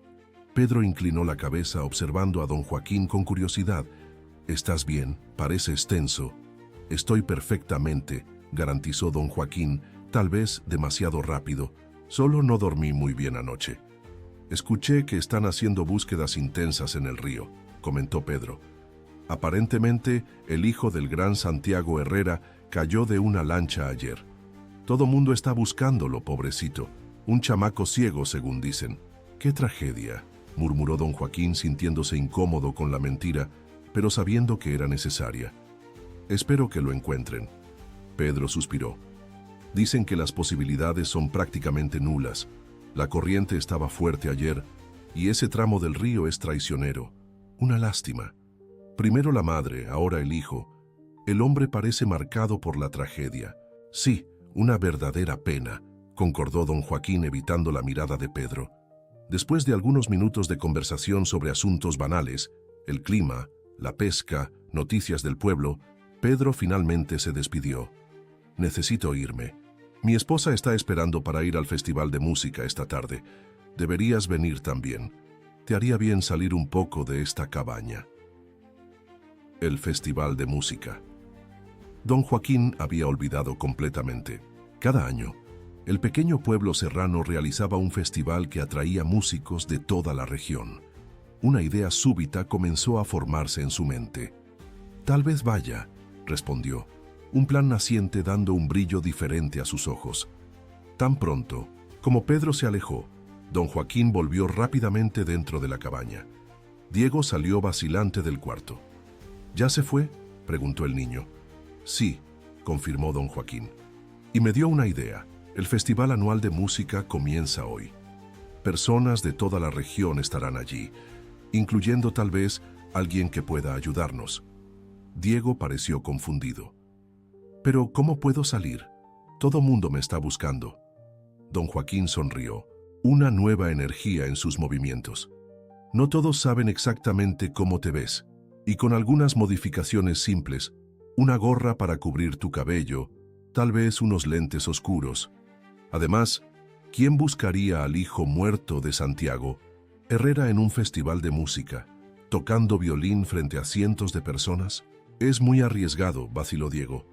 Pedro inclinó la cabeza observando a don Joaquín con curiosidad. «¿Estás bien? Pareces tenso». «Estoy perfectamente», garantizó don Joaquín, tal vez demasiado rápido. «Solo no dormí muy bien anoche». «Escuché que están haciendo búsquedas intensas en el río», comentó Pedro. «Aparentemente, el hijo del gran Santiago Herrera cayó de una lancha ayer. Todo mundo está buscándolo, pobrecito. Un chamaco ciego, según dicen». «¡Qué tragedia!», murmuró don Joaquín sintiéndose incómodo con la mentira, pero sabiendo que era necesaria. «Espero que lo encuentren». Pedro suspiró. «Dicen que las posibilidades son prácticamente nulas. La corriente estaba fuerte ayer y ese tramo del río es traicionero. Una lástima. Primero la madre, ahora el hijo. El hombre parece marcado por la tragedia». «Sí, una verdadera pena», concordó don Joaquín evitando la mirada de Pedro. Después de algunos minutos de conversación sobre asuntos banales, el clima, la pesca, noticias del pueblo, Pedro finalmente se despidió. «Necesito irme. Mi esposa está esperando para ir al festival de música esta tarde. Deberías venir también. Te haría bien salir un poco de esta cabaña». El festival de música. Don Joaquín había olvidado completamente. Cada año, el pequeño pueblo serrano realizaba un festival que atraía músicos de toda la región. Una idea súbita comenzó a formarse en su mente. «Tal vez vaya», respondió, un plan naciente dando un brillo diferente a sus ojos. Tan pronto como Pedro se alejó, don Joaquín volvió rápidamente dentro de la cabaña. Diego salió vacilante del cuarto. «¿Ya se fue?», preguntó el niño. «Sí», confirmó don Joaquín. «Y me dio una idea. El Festival Anual de Música comienza hoy. Personas de toda la región estarán allí, incluyendo tal vez alguien que pueda ayudarnos». Diego pareció confundido. «¿Pero cómo puedo salir? Todo mundo me está buscando». Don Joaquín sonrió, una nueva energía en sus movimientos. «No todos saben exactamente cómo te ves, y con algunas modificaciones simples, una gorra para cubrir tu cabello, tal vez unos lentes oscuros. Además, ¿quién buscaría al hijo muerto de Santiago Herrera en un festival de música, tocando violín frente a cientos de personas? Es muy arriesgado», vaciló Diego.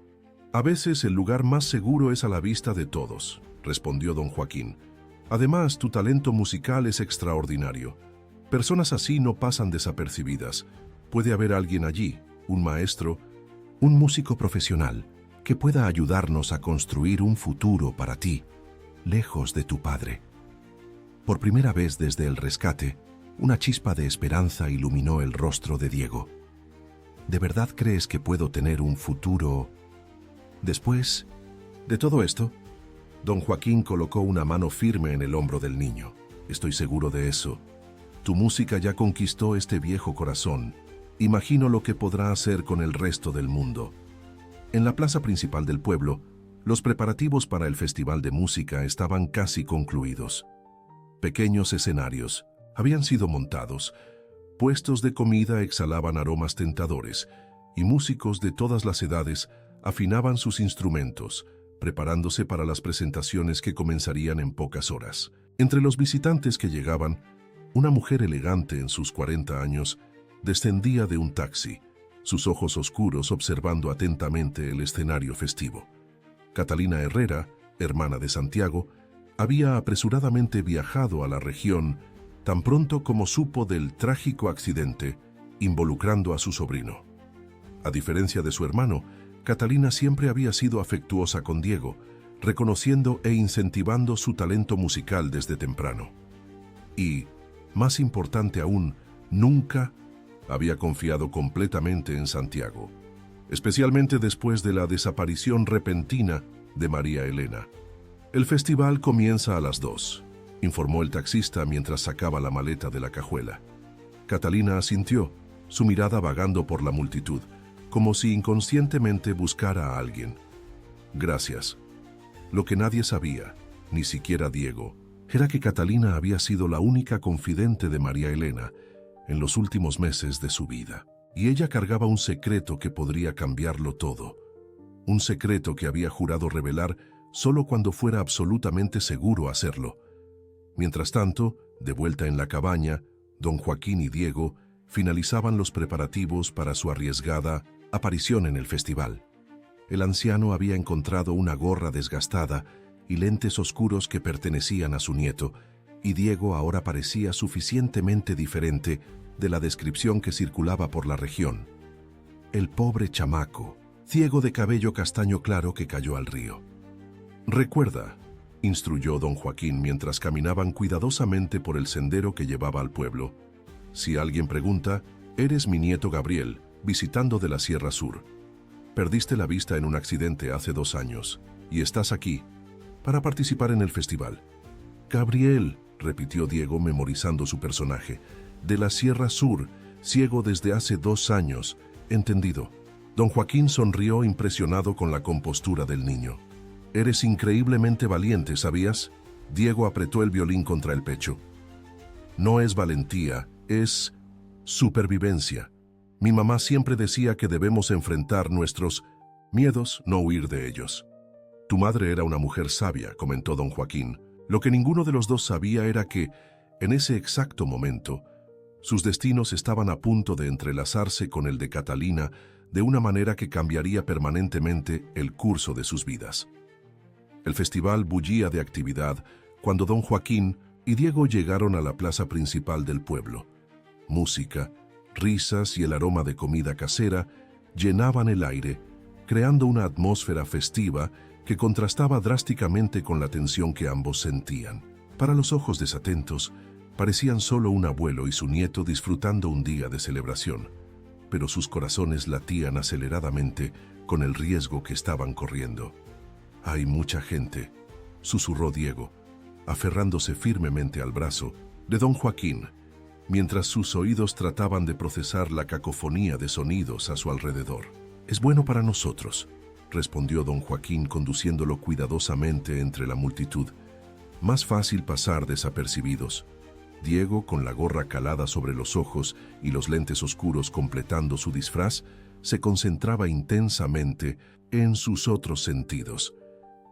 «A veces el lugar más seguro es a la vista de todos», respondió don Joaquín. «Además, tu talento musical es extraordinario. Personas así no pasan desapercibidas. Puede haber alguien allí, un maestro, Un músico profesional que pueda ayudarnos a construir un futuro para ti, lejos de tu padre. Por primera vez desde el rescate, una chispa de esperanza iluminó el rostro de Diego. ¿De verdad crees que puedo tener un futuro? Después de todo esto, don Joaquín colocó una mano firme en el hombro del niño. Estoy seguro de eso. Tu música ya conquistó este viejo corazón. Imagino lo que podrá hacer con el resto del mundo. En la plaza principal del pueblo, los preparativos para el festival de música estaban casi concluidos. Pequeños escenarios habían sido montados, puestos de comida exhalaban aromas tentadores y músicos de todas las edades afinaban sus instrumentos, preparándose para las presentaciones que comenzarían en pocas horas. Entre los visitantes que llegaban, una mujer elegante en sus 40 años descendía de un taxi, sus ojos oscuros observando atentamente el escenario festivo. Catalina Herrera, hermana de Santiago, había apresuradamente viajado a la región tan pronto como supo del trágico accidente involucrando a su sobrino. A diferencia de su hermano, Catalina siempre había sido afectuosa con Diego, reconociendo e incentivando su talento musical desde temprano. Y, más importante aún, nunca había confiado completamente en Santiago, especialmente después de la desaparición repentina de María Elena. El festival comienza a las 2, informó el taxista mientras sacaba la maleta de la cajuela. Catalina asintió, su mirada vagando por la multitud, como si inconscientemente buscara a alguien. Gracias. Lo que nadie sabía, ni siquiera Diego, era que Catalina había sido la única confidente de María Elena en los últimos meses de su vida. Y ella cargaba un secreto que podría cambiarlo todo. Un secreto que había jurado revelar solo cuando fuera absolutamente seguro hacerlo. Mientras tanto, de vuelta en la cabaña, don Joaquín y Diego finalizaban los preparativos para su arriesgada aparición en el festival. El anciano había encontrado una gorra desgastada y lentes oscuros que pertenecían a su nieto, y Diego ahora parecía suficientemente diferente de la descripción que circulaba por la región. El pobre chamaco, ciego de cabello castaño claro que cayó al río. Recuerda, instruyó don Joaquín mientras caminaban cuidadosamente por el sendero que llevaba al pueblo. Si alguien pregunta, eres mi nieto Gabriel, visitando de la Sierra Sur. Perdiste la vista en un accidente hace 2 años, y estás aquí, para participar en el festival. Gabriel, repitió Diego memorizando su personaje, de la Sierra Sur, ciego desde hace 2 años. Entendido. Don Joaquín sonrió impresionado con la compostura del niño. Eres increíblemente valiente, ¿sabías? Diego apretó el violín contra el pecho. No es valentía, es supervivencia. Mi mamá siempre decía que debemos enfrentar nuestros miedos, no huir de ellos. Tu madre era una mujer sabia, comentó don Joaquín. Lo que ninguno de los dos sabía era que, en ese exacto momento, sus destinos estaban a punto de entrelazarse con el de Catalina de una manera que cambiaría permanentemente el curso de sus vidas. El festival bullía de actividad cuando don Joaquín y Diego llegaron a la plaza principal del pueblo. Música, risas y el aroma de comida casera llenaban el aire, creando una atmósfera festiva que contrastaba drásticamente con la tensión que ambos sentían. Para los ojos desatentos, parecían solo un abuelo y su nieto disfrutando un día de celebración, pero sus corazones latían aceleradamente con el riesgo que estaban corriendo. Hay mucha gente, susurró Diego, aferrándose firmemente al brazo de don Joaquín, mientras sus oídos trataban de procesar la cacofonía de sonidos a su alrededor. Es bueno para nosotros, respondió don Joaquín conduciéndolo cuidadosamente entre la multitud. Más fácil pasar desapercibidos. Diego, con la gorra calada sobre los ojos y los lentes oscuros completando su disfraz, se concentraba intensamente en sus otros sentidos.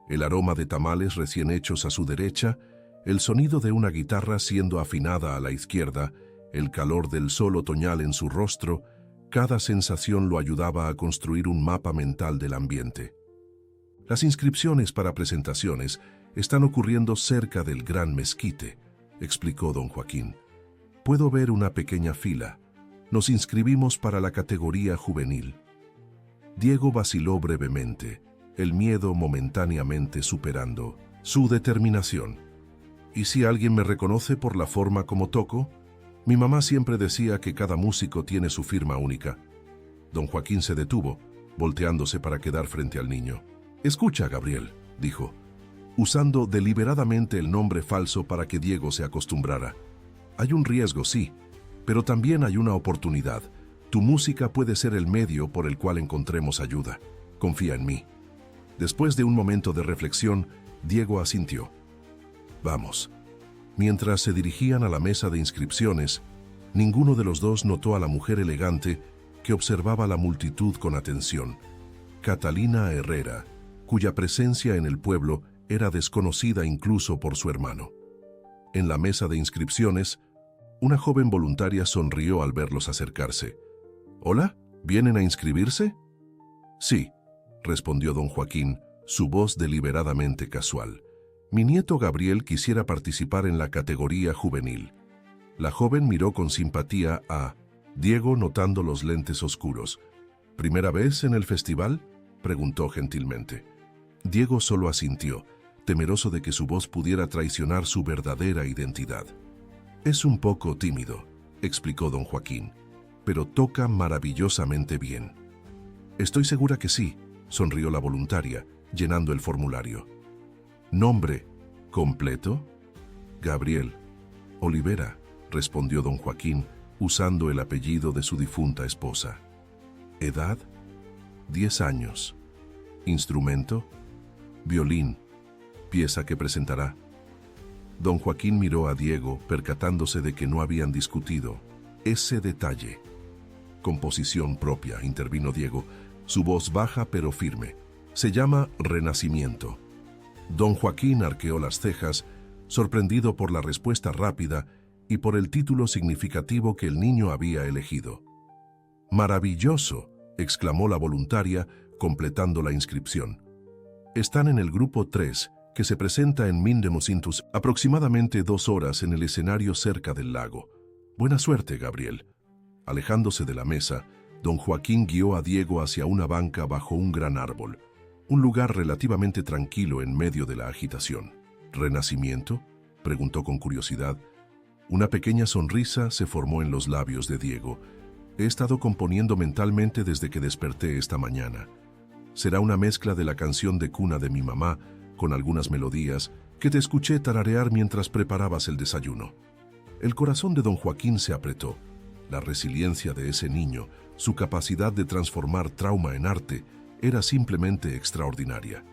El aroma de tamales recién hechos a su derecha, el sonido de una guitarra siendo afinada a la izquierda, el calor del sol otoñal en su rostro, cada sensación lo ayudaba a construir un mapa mental del ambiente. Las inscripciones para presentaciones están ocurriendo cerca del Gran Mezquite, explicó don Joaquín. Puedo ver una pequeña fila. Nos inscribimos para la categoría juvenil. Diego vaciló brevemente, el miedo momentáneamente superando su determinación. ¿Y si alguien me reconoce por la forma como toco? Mi mamá siempre decía que cada músico tiene su firma única. Don Joaquín se detuvo, volteándose para quedar frente al niño. «Escucha, Gabriel», dijo, usando deliberadamente el nombre falso para que Diego se acostumbrara. «Hay un riesgo, sí, pero también hay una oportunidad. Tu música puede ser el medio por el cual encontremos ayuda. Confía en mí». Después de un momento de reflexión, Diego asintió. «Vamos». Mientras se dirigían a la mesa de inscripciones, ninguno de los dos notó a la mujer elegante que observaba la multitud con atención. Catalina Herrera, cuya presencia en el pueblo era desconocida incluso por su hermano. En la mesa de inscripciones, una joven voluntaria sonrió al verlos acercarse. «¿Hola? ¿Vienen a inscribirse?» «Sí», respondió don Joaquín, su voz deliberadamente casual. «Mi nieto Gabriel quisiera participar en la categoría juvenil». La joven miró con simpatía a Diego notando los lentes oscuros. «¿Primera vez en el festival?», preguntó gentilmente. Diego solo asintió, temeroso de que su voz pudiera traicionar su verdadera identidad. «Es un poco tímido», explicó don Joaquín, «pero toca maravillosamente bien». «Estoy segura que sí», sonrió la voluntaria, llenando el formulario. «¿Nombre completo?» «Gabriel Olivera», respondió don Joaquín, usando el apellido de su difunta esposa. «¿Edad?» 10 años. «¿Instrumento?» «Violín». «¿Pieza que presentará?» Don Joaquín miró a Diego, percatándose de que no habían discutido ese detalle. «Composición propia», intervino Diego, su voz baja pero firme. «Se llama Renacimiento». Don Joaquín arqueó las cejas, sorprendido por la respuesta rápida y por el título significativo que el niño había elegido. «¡Maravilloso!», exclamó la voluntaria, completando la inscripción. «Están en el grupo 3, que se presenta en Mindemosintus aproximadamente 2 horas en el escenario cerca del lago. Buena suerte, Gabriel». Alejándose de la mesa, don Joaquín guió a Diego hacia una banca bajo un gran árbol, un lugar relativamente tranquilo en medio de la agitación. «¿Renacimiento?», preguntó con curiosidad. Una pequeña sonrisa se formó en los labios de Diego. «He estado componiendo mentalmente desde que desperté esta mañana. Será una mezcla de la canción de cuna de mi mamá, con algunas melodías, que te escuché tararear mientras preparabas el desayuno». El corazón de don Joaquín se apretó. La resiliencia de ese niño, su capacidad de transformar trauma en arte, era simplemente extraordinaria.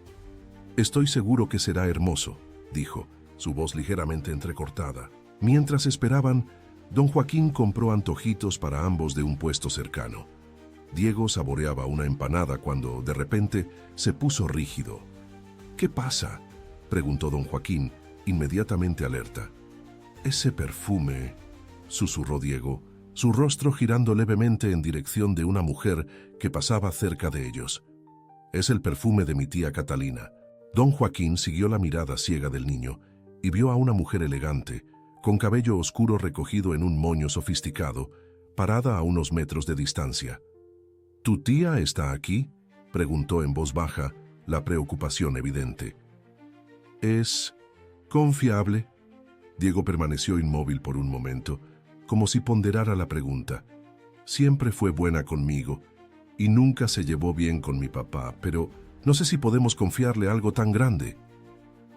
«Estoy seguro que será hermoso», dijo, su voz ligeramente entrecortada. Mientras esperaban, don Joaquín compró antojitos para ambos de un puesto cercano. Diego saboreaba una empanada cuando, de repente, se puso rígido. «¿Qué pasa?», preguntó don Joaquín, inmediatamente alerta. «Ese perfume», susurró Diego, su rostro girando levemente en dirección de una mujer que pasaba cerca de ellos. «Es el perfume de mi tía Catalina». Don Joaquín siguió la mirada ciega del niño y vio a una mujer elegante, con cabello oscuro recogido en un moño sofisticado, parada a unos metros de distancia. «¿Tu tía está aquí?», preguntó en voz baja, la preocupación evidente. «¿Es confiable?». Diego permaneció inmóvil por un momento, como si ponderara la pregunta. «Siempre fue buena conmigo y nunca se llevó bien con mi papá, pero no sé si podemos confiarle algo tan grande».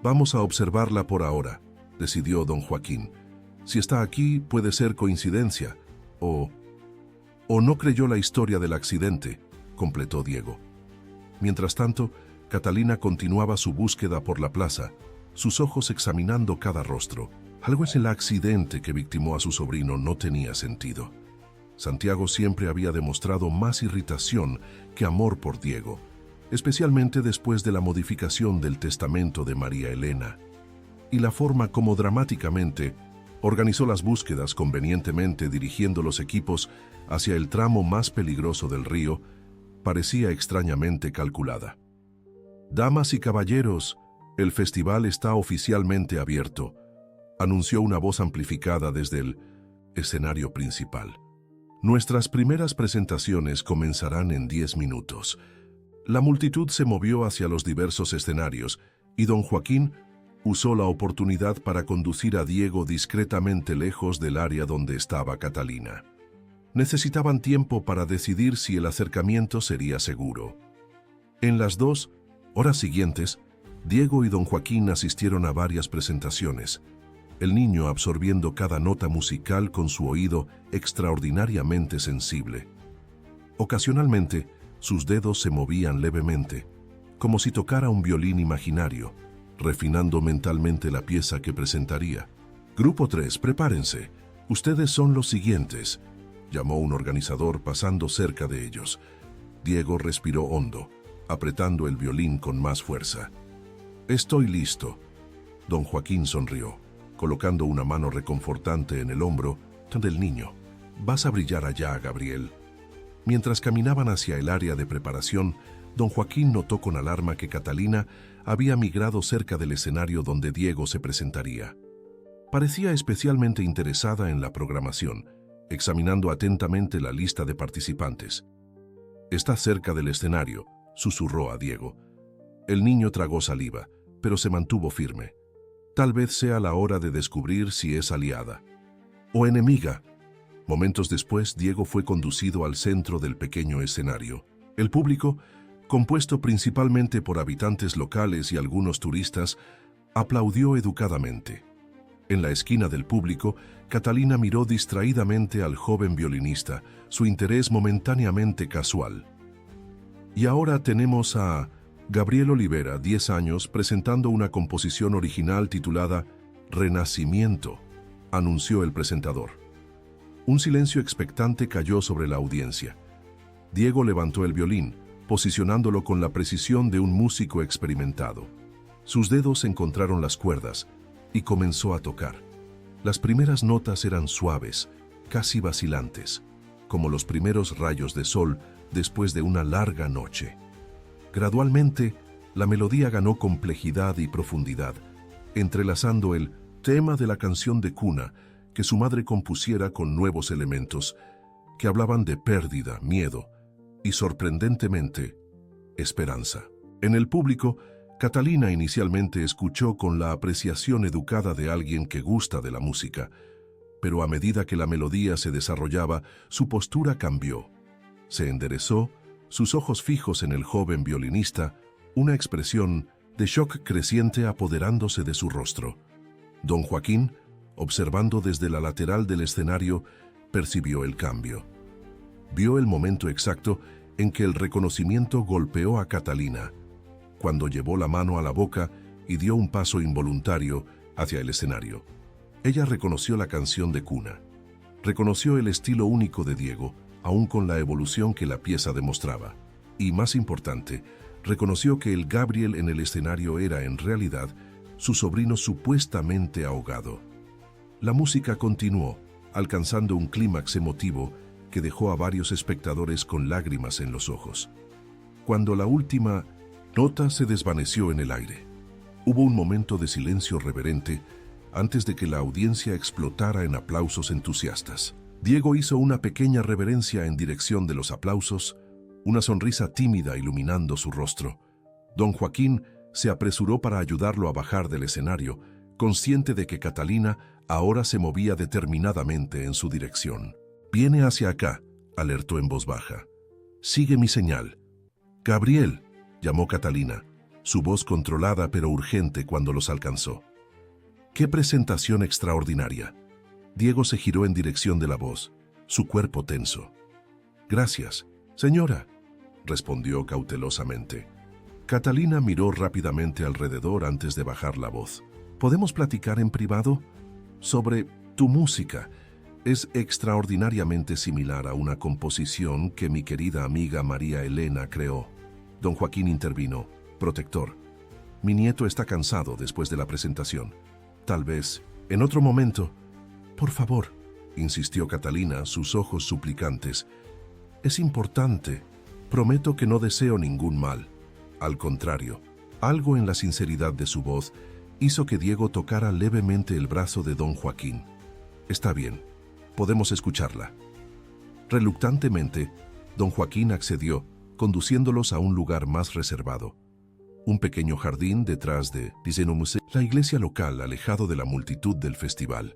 «Vamos a observarla por ahora», decidió don Joaquín. «Si está aquí, puede ser coincidencia, o no creyó la historia del accidente», completó Diego. Mientras tanto, Catalina continuaba su búsqueda por la plaza, sus ojos examinando cada rostro. Algo en el accidente que victimó a su sobrino no tenía sentido. Santiago siempre había demostrado más irritación que amor por Diego, especialmente después de la modificación del testamento de María Elena, y la forma como dramáticamente organizó las búsquedas convenientemente dirigiendo los equipos hacia el tramo más peligroso del río, parecía extrañamente calculada. «Damas y caballeros, el festival está oficialmente abierto», anunció una voz amplificada desde el escenario principal. Nuestras primeras presentaciones comenzarán en 10 minutos. La multitud se movió hacia los diversos escenarios y don Joaquín usó la oportunidad para conducir a Diego discretamente lejos del área donde estaba Catalina. Necesitaban tiempo para decidir si el acercamiento sería seguro. En las 2 horas siguientes, Diego y don Joaquín asistieron a varias presentaciones, el niño absorbiendo cada nota musical con su oído extraordinariamente sensible. Ocasionalmente, sus dedos se movían levemente, como si tocara un violín imaginario, refinando mentalmente la pieza que presentaría. Grupo 3, prepárense. Ustedes son los siguientes, llamó un organizador pasando cerca de ellos. Diego respiró hondo, apretando el violín con más fuerza. Estoy listo. Don Joaquín sonrió, colocando una mano reconfortante en el hombro del niño. Vas a brillar allá, Gabriel. Mientras caminaban hacia el área de preparación, don Joaquín notó con alarma que Catalina había migrado cerca del escenario donde Diego se presentaría. Parecía especialmente interesada en la programación, examinando atentamente la lista de participantes. «Está cerca del escenario», susurró a Diego. El niño tragó saliva, pero se mantuvo firme. Tal vez sea la hora de descubrir si es aliada o enemiga. Momentos después, Diego fue conducido al centro del pequeño escenario. El público, compuesto principalmente por habitantes locales y algunos turistas, aplaudió educadamente. En la esquina del público, Catalina miró distraídamente al joven violinista, su interés momentáneamente casual. Y ahora tenemos a Gabriel Olivera, 10 años, presentando una composición original titulada Renacimiento, anunció el presentador. Un silencio expectante cayó sobre la audiencia. Diego levantó el violín, posicionándolo con la precisión de un músico experimentado. Sus dedos encontraron las cuerdas y comenzó a tocar. Las primeras notas eran suaves, casi vacilantes, como los primeros rayos de sol después de una larga noche. Gradualmente, la melodía ganó complejidad y profundidad, entrelazando el tema de la canción de cuna que su madre compusiera con nuevos elementos que hablaban de pérdida, miedo y, sorprendentemente, esperanza. En el público, Catalina inicialmente escuchó con la apreciación educada de alguien que gusta de la música, pero a medida que la melodía se desarrollaba, su postura cambió. Se enderezó, sus ojos fijos en el joven violinista, una expresión de shock creciente apoderándose de su rostro. Don Joaquín, observando desde la lateral del escenario, percibió el cambio. Vio el momento exacto en que el reconocimiento golpeó a Catalina, cuando llevó la mano a la boca y dio un paso involuntario hacia el escenario. Ella reconoció la canción de cuna. Reconoció el estilo único de Diego, aún con la evolución que la pieza demostraba. Y, más importante, reconoció que el Gabriel en el escenario era, en realidad, su sobrino supuestamente ahogado. La música continuó, alcanzando un clímax emotivo que dejó a varios espectadores con lágrimas en los ojos. Cuando la última nota se desvaneció en el aire, hubo un momento de silencio reverente antes de que la audiencia explotara en aplausos entusiastas. Diego hizo una pequeña reverencia en dirección de los aplausos, una sonrisa tímida iluminando su rostro. Don Joaquín se apresuró para ayudarlo a bajar del escenario, consciente de que Catalina ahora se movía determinadamente en su dirección. «Viene hacia acá», alertó en voz baja. «Sigue mi señal». «Gabriel», llamó Catalina, su voz controlada pero urgente cuando los alcanzó. «¡Qué presentación extraordinaria!». Diego se giró en dirección de la voz, su cuerpo tenso. «Gracias, señora», respondió cautelosamente. Catalina miró rápidamente alrededor antes de bajar la voz. «¿Podemos platicar en privado? Sobre tu música. Es extraordinariamente similar a una composición que mi querida amiga María Elena creó». Don Joaquín intervino, protector. «Mi nieto está cansado después de la presentación. Tal vez, en otro momento». «Por favor», insistió Catalina, sus ojos suplicantes. «Es importante. Prometo que no deseo ningún mal. Al contrario». Algo en la sinceridad de su voz hizo que Diego tocara levemente el brazo de don Joaquín. «Está bien. Podemos escucharla». Reluctantemente, don Joaquín accedió, conduciéndolos a un lugar más reservado. Un pequeño jardín detrás de la iglesia local, alejado de la multitud del festival.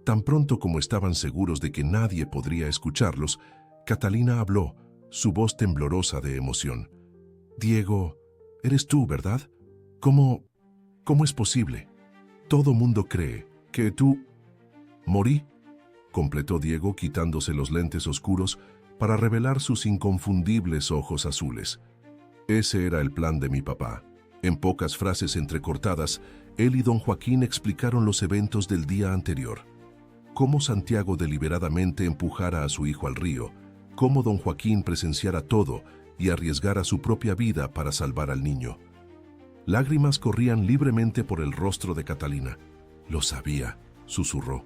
Tan pronto como estaban seguros de que nadie podría escucharlos, Catalina habló, su voz temblorosa de emoción. «Diego, eres tú, ¿verdad? ¿Cómo es posible? Todo mundo cree que tú...» «Morí», completó Diego quitándose los lentes oscuros para revelar sus inconfundibles ojos azules. Ese era el plan de mi papá. En pocas frases entrecortadas, él y don Joaquín explicaron los eventos del día anterior. Cómo Santiago deliberadamente empujara a su hijo al río, cómo don Joaquín presenciara todo y arriesgara su propia vida para salvar al niño. Lágrimas corrían libremente por el rostro de Catalina. «Lo sabía», susurró.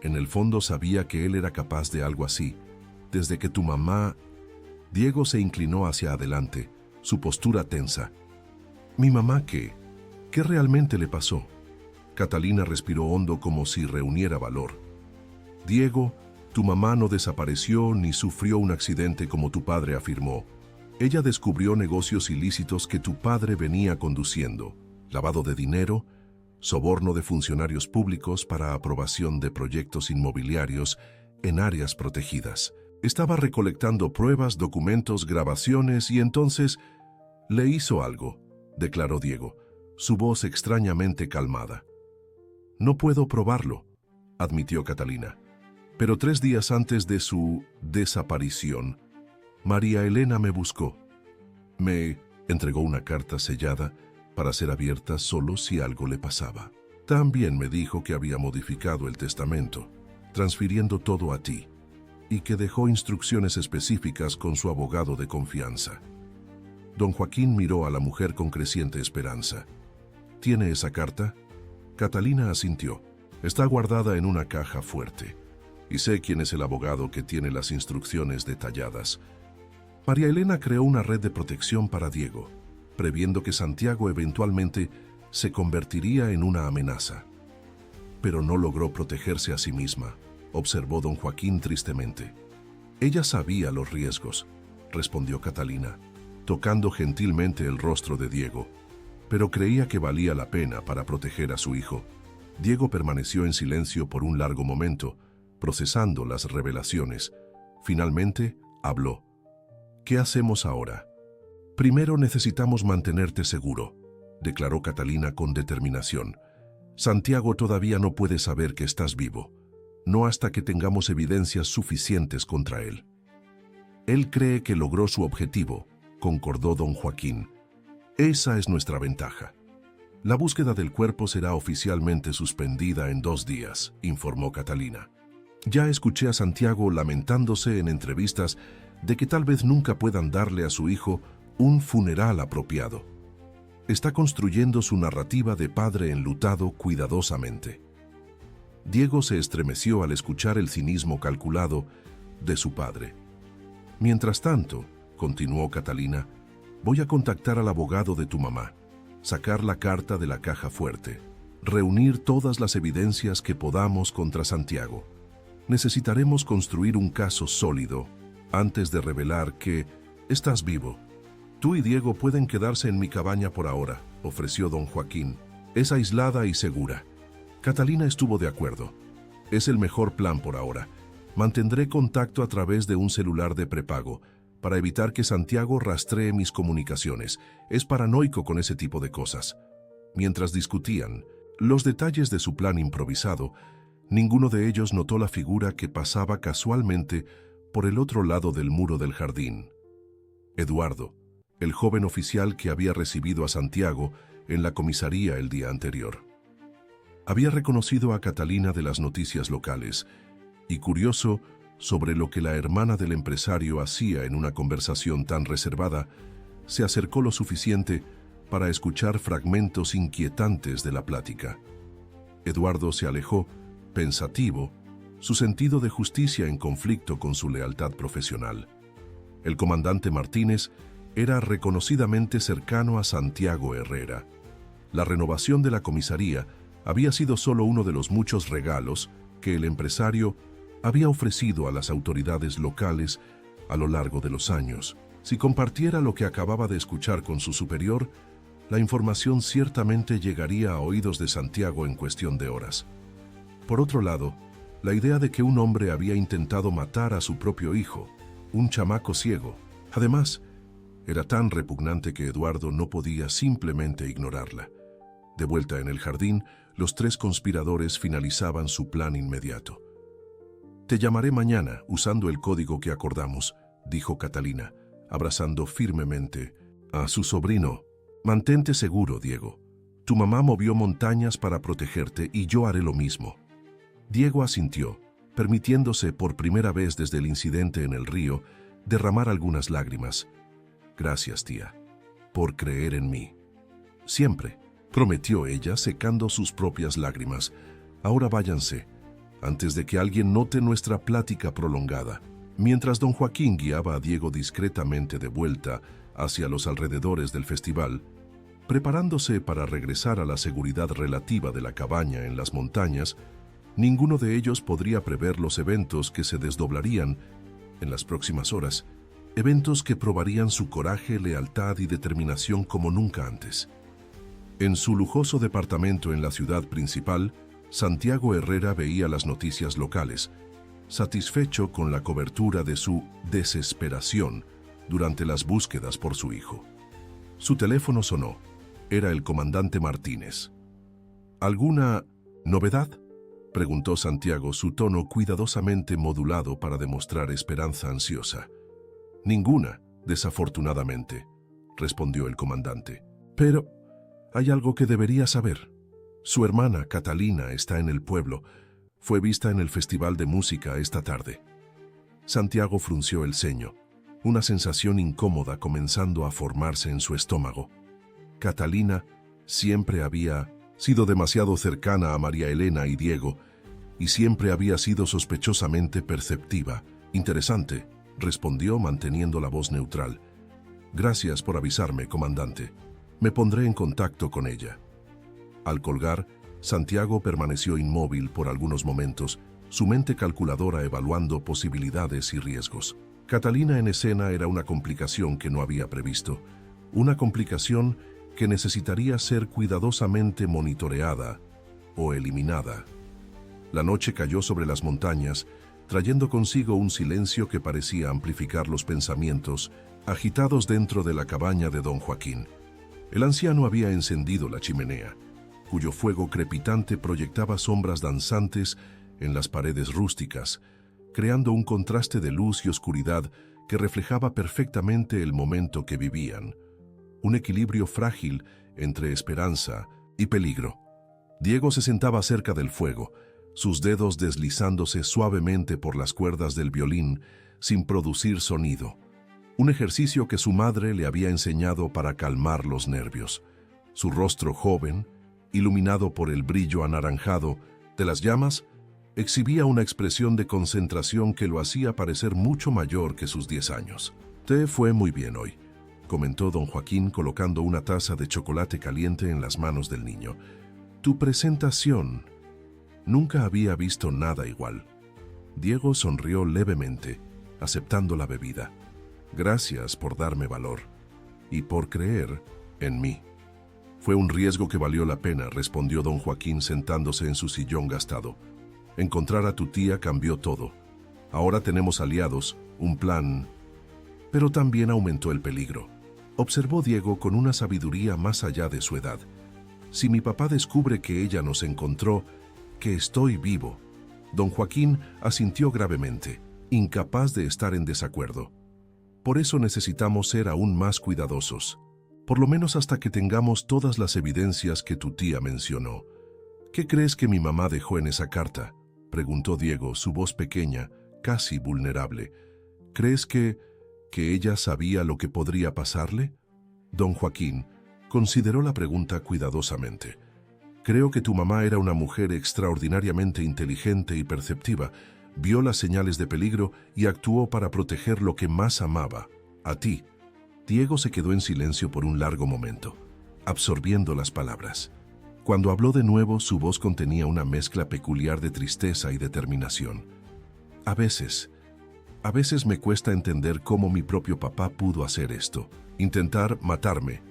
«En el fondo sabía que él era capaz de algo así. Desde que tu mamá...» Diego se inclinó hacia adelante, su postura tensa. «¿Mi mamá qué? ¿Qué realmente le pasó?» Catalina respiró hondo como si reuniera valor. «Diego, tu mamá no desapareció ni sufrió un accidente como tu padre afirmó. Ella descubrió negocios ilícitos que tu padre venía conduciendo, lavado de dinero, soborno de funcionarios públicos para aprobación de proyectos inmobiliarios en áreas protegidas. Estaba recolectando pruebas, documentos, grabaciones y entonces le hizo algo», declaró Diego, su voz extrañamente calmada. «No puedo probarlo», admitió Catalina. «Pero 3 días antes de su desaparición, María Elena me buscó. Me entregó una carta sellada para ser abierta solo si algo le pasaba. También me dijo que había modificado el testamento, transfiriendo todo a ti, y que dejó instrucciones específicas con su abogado de confianza». Don Joaquín miró a la mujer con creciente esperanza. «¿Tiene esa carta?» Catalina asintió. «Está guardada en una caja fuerte, y sé quién es el abogado que tiene las instrucciones detalladas». María Elena creó una red de protección para Diego, previendo que Santiago eventualmente se convertiría en una amenaza. «Pero no logró protegerse a sí misma», observó don Joaquín tristemente. «Ella sabía los riesgos», respondió Catalina, tocando gentilmente el rostro de Diego, «pero creía que valía la pena para proteger a su hijo». Diego permaneció en silencio por un largo momento, procesando las revelaciones. Finalmente, habló. «¿Qué hacemos ahora?» «Primero necesitamos mantenerte seguro», declaró Catalina con determinación. «Santiago todavía no puede saber que estás vivo, no hasta que tengamos evidencias suficientes contra él». «Él cree que logró su objetivo», concordó don Joaquín. «Esa es nuestra ventaja». «La búsqueda del cuerpo será oficialmente suspendida en 2 días», informó Catalina. «Ya escuché a Santiago lamentándose en entrevistas de que tal vez nunca puedan darle a su hijo un funeral apropiado. Está construyendo su narrativa de padre enlutado cuidadosamente». Diego se estremeció al escuchar el cinismo calculado de su padre. «Mientras tanto», continuó Catalina, «voy a contactar al abogado de tu mamá, sacar la carta de la caja fuerte, reunir todas las evidencias que podamos contra Santiago. Necesitaremos construir un caso sólido antes de revelar que estás vivo». «Tú y Diego pueden quedarse en mi cabaña por ahora», ofreció don Joaquín. «Es aislada y segura». Catalina estuvo de acuerdo. «Es el mejor plan por ahora. Mantendré contacto a través de un celular de prepago para evitar que Santiago rastree mis comunicaciones. Es paranoico con ese tipo de cosas». Mientras discutían los detalles de su plan improvisado, ninguno de ellos notó la figura que pasaba casualmente por el otro lado del muro del jardín. Eduardo, el joven oficial que había recibido a Santiago en la comisaría el día anterior. Había reconocido a Catalina de las noticias locales y, curioso sobre lo que la hermana del empresario hacía en una conversación tan reservada, se acercó lo suficiente para escuchar fragmentos inquietantes de la plática. Eduardo se alejó, pensativo, su sentido de justicia en conflicto con su lealtad profesional. El comandante Martínez era reconocidamente cercano a Santiago Herrera. La renovación de la comisaría había sido solo uno de los muchos regalos que el empresario había ofrecido a las autoridades locales a lo largo de los años. Si compartiera lo que acababa de escuchar con su superior, la información ciertamente llegaría a oídos de Santiago en cuestión de horas. Por otro lado, la idea de que un hombre había intentado matar a su propio hijo, un chamaco ciego, además, era tan repugnante que Eduardo no podía simplemente ignorarla. De vuelta en el jardín, los tres conspiradores finalizaban su plan inmediato. «Te llamaré mañana, usando el código que acordamos», dijo Catalina, abrazando firmemente a su sobrino. «Mantente seguro, Diego. Tu mamá movió montañas para protegerte y yo haré lo mismo». Diego asintió, permitiéndose por primera vez desde el incidente en el río derramar algunas lágrimas. «Gracias, tía, por creer en mí». «Siempre», prometió ella, secando sus propias lágrimas. «Ahora váyanse, antes de que alguien note nuestra plática prolongada». Mientras don Joaquín guiaba a Diego discretamente de vuelta hacia los alrededores del festival, preparándose para regresar a la seguridad relativa de la cabaña en las montañas, ninguno de ellos podría prever los eventos que se desdoblarían en las próximas horas, eventos que probarían su coraje, lealtad y determinación como nunca antes. En su lujoso departamento en la ciudad principal, Santiago Herrera veía las noticias locales, satisfecho con la cobertura de su desesperación durante las búsquedas por su hijo. Su teléfono sonó. Era el comandante Martínez. «¿Alguna novedad?», preguntó Santiago, su tono cuidadosamente modulado para demostrar esperanza ansiosa. «Ninguna, desafortunadamente», respondió el comandante. «Pero hay algo que debería saber. Su hermana, Catalina, está en el pueblo. Fue vista en el festival de música esta tarde». Santiago frunció el ceño, una sensación incómoda comenzando a formarse en su estómago. Catalina siempre había sido demasiado cercana a María Elena y Diego, y siempre había sido sospechosamente perceptiva. «Interesante», respondió manteniendo la voz neutral. «Gracias por avisarme, comandante. Me pondré en contacto con ella». Al colgar, Santiago permaneció inmóvil por algunos momentos, su mente calculadora evaluando posibilidades y riesgos. Catalina en escena era una complicación que no había previsto, una complicación que necesitaría ser cuidadosamente monitoreada o eliminada. La noche cayó sobre las montañas, trayendo consigo un silencio que parecía amplificar los pensamientos agitados dentro de la cabaña de don Joaquín. El anciano había encendido la chimenea, cuyo fuego crepitante proyectaba sombras danzantes en las paredes rústicas, creando un contraste de luz y oscuridad que reflejaba perfectamente el momento que vivían, un equilibrio frágil entre esperanza y peligro. Diego se sentaba cerca del fuego, sus dedos deslizándose suavemente por las cuerdas del violín sin producir sonido, un ejercicio que su madre le había enseñado para calmar los nervios. Su rostro joven, iluminado por el brillo anaranjado de las llamas, exhibía una expresión de concentración que lo hacía parecer mucho mayor que sus 10 años. «Te fue muy bien hoy», comentó don Joaquín colocando una taza de chocolate caliente en las manos del niño. «Tu presentación. Nunca había visto nada igual». Diego sonrió levemente, aceptando la bebida. «Gracias por darme valor y por creer en mí». «Fue un riesgo que valió la pena», respondió don Joaquín sentándose en su sillón gastado. «Encontrar a tu tía cambió todo. Ahora tenemos aliados, un plan». «Pero también aumentó el peligro», observó Diego con una sabiduría más allá de su edad. «Si mi papá descubre que ella nos encontró, que estoy vivo». Don Joaquín asintió gravemente, incapaz de estar en desacuerdo. «Por eso necesitamos ser aún más cuidadosos. Por lo menos hasta que tengamos todas las evidencias que tu tía mencionó». «¿Qué crees que mi mamá dejó en esa carta?», preguntó Diego, su voz pequeña, casi vulnerable. «¿Crees que ella sabía lo que podría pasarle?». Don Joaquín consideró la pregunta cuidadosamente. «Creo que tu mamá era una mujer extraordinariamente inteligente y perceptiva. Vio las señales de peligro y actuó para proteger lo que más amaba, a ti». Diego se quedó en silencio por un largo momento, absorbiendo las palabras. Cuando habló de nuevo, su voz contenía una mezcla peculiar de tristeza y determinación. A veces me cuesta entender cómo mi propio papá pudo hacer esto, intentar matarme.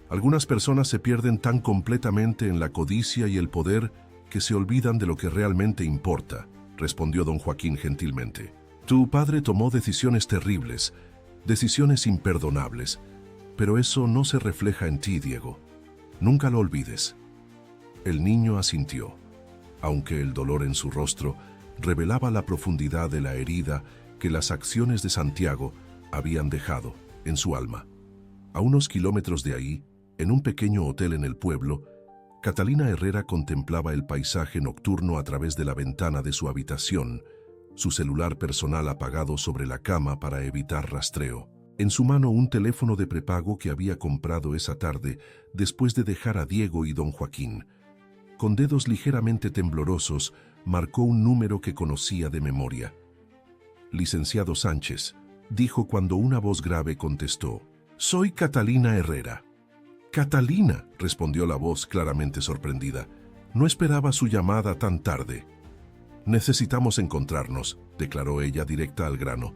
Algunas personas se pierden tan completamente en la codicia y el poder que se olvidan de lo que realmente importa, respondió don Joaquín gentilmente. Tu padre tomó decisiones terribles, decisiones imperdonables, pero eso no se refleja en ti, Diego. Nunca lo olvides. El niño asintió, aunque el dolor en su rostro revelaba la profundidad de la herida que las acciones de Santiago habían dejado en su alma. A unos kilómetros de ahí, en un pequeño hotel en el pueblo, Catalina Herrera contemplaba el paisaje nocturno a través de la ventana de su habitación, su celular personal apagado sobre la cama para evitar rastreo. En su mano un teléfono de prepago que había comprado esa tarde después de dejar a Diego y don Joaquín. Con dedos ligeramente temblorosos, marcó un número que conocía de memoria. Licenciado Sánchez, dijo cuando una voz grave contestó. Soy Catalina Herrera. Catalina, respondió la voz claramente sorprendida. No esperaba su llamada tan tarde. Necesitamos encontrarnos, declaró ella directa al grano.